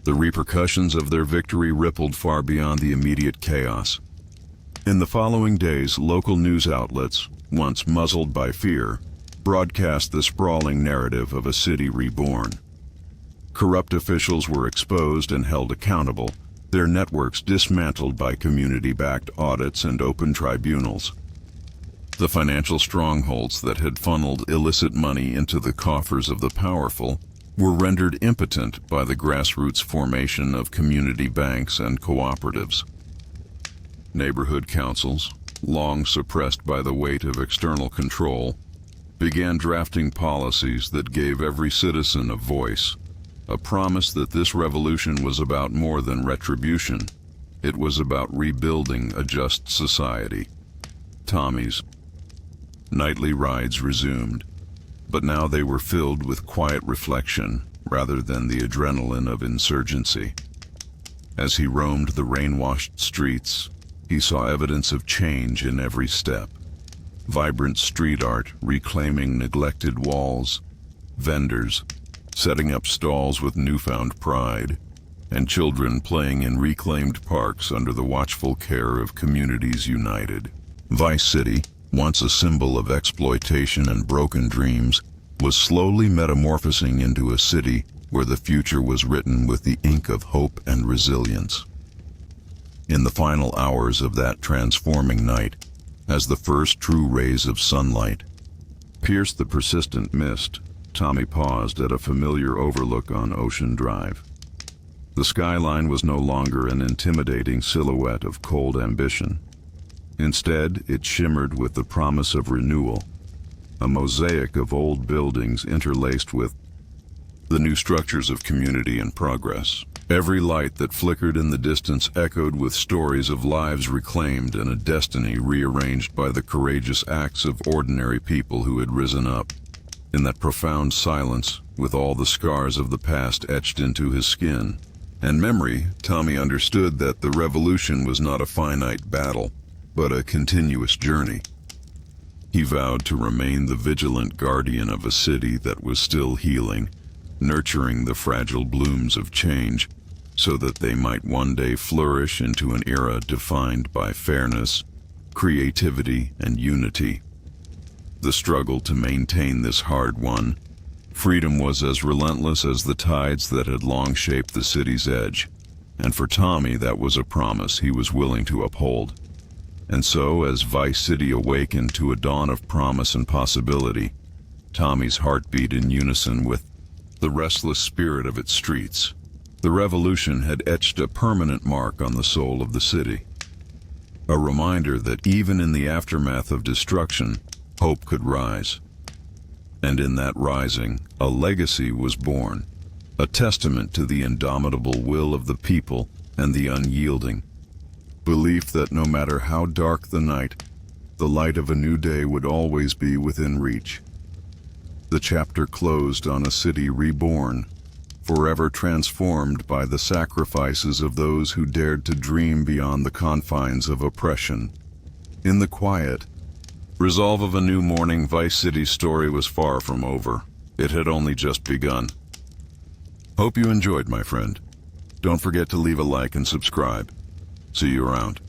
The repercussions of their victory rippled far beyond the immediate chaos. In the following days, local news outlets, once muzzled by fear, broadcast the sprawling narrative of a city reborn. Corrupt officials were exposed and held accountable, their networks dismantled by community-backed audits and open tribunals. The financial strongholds that had funneled illicit money into the coffers of the powerful were rendered impotent by the grassroots formation of community banks and cooperatives. Neighborhood councils, long suppressed by the weight of external control, began drafting policies that gave every citizen a voice, a promise that this revolution was about more than retribution. It was about rebuilding a just society. Tommy's nightly rides resumed, but now they were filled with quiet reflection rather than the adrenaline of insurgency. As he roamed the rain-washed streets, he saw evidence of change in every step. Vibrant street art reclaiming neglected walls, vendors setting up stalls with newfound pride, and children playing in reclaimed parks under the watchful care of communities united. Vice City, once a symbol of exploitation and broken dreams, was slowly metamorphosing into a city where the future was written with the ink of hope and resilience. In the final hours of that transforming night, as the first true rays of sunlight pierced the persistent mist, Tommy paused at a familiar overlook on Ocean Drive. The skyline was no longer an intimidating silhouette of cold ambition. Instead, it shimmered with the promise of renewal, a mosaic of old buildings interlaced with the new structures of community and progress. Every light that flickered in the distance echoed with stories of lives reclaimed and a destiny rearranged by the courageous acts of ordinary people who had risen up. In that profound silence, with all the scars of the past etched into his skin and memory, Tommy understood that the revolution was not a finite battle, but a continuous journey. He vowed to remain the vigilant guardian of a city that was still healing, nurturing the fragile blooms of change, so that they might one day flourish into an era defined by fairness, creativity, and unity. The struggle to maintain this hard-won freedom was as relentless as the tides that had long shaped the city's edge, and for Tommy that was a promise he was willing to uphold. And so, as Vice City awakened to a dawn of promise and possibility, Tommy's heart beat in unison with the restless spirit of its streets. The revolution had etched a permanent mark on the soul of the city, a reminder that even in the aftermath of destruction, hope could rise. And in that rising, a legacy was born, a testament to the indomitable will of the people and the unyielding belief that no matter how dark the night, the light of a new day would always be within reach. The chapter closed on a city reborn, forever transformed by the sacrifices of those who dared to dream beyond the confines of oppression. In the quiet resolve of a new morning, Vice City's story was far from over. It had only just begun. Hope you enjoyed, my friend. Don't forget to leave a like and subscribe. See you around.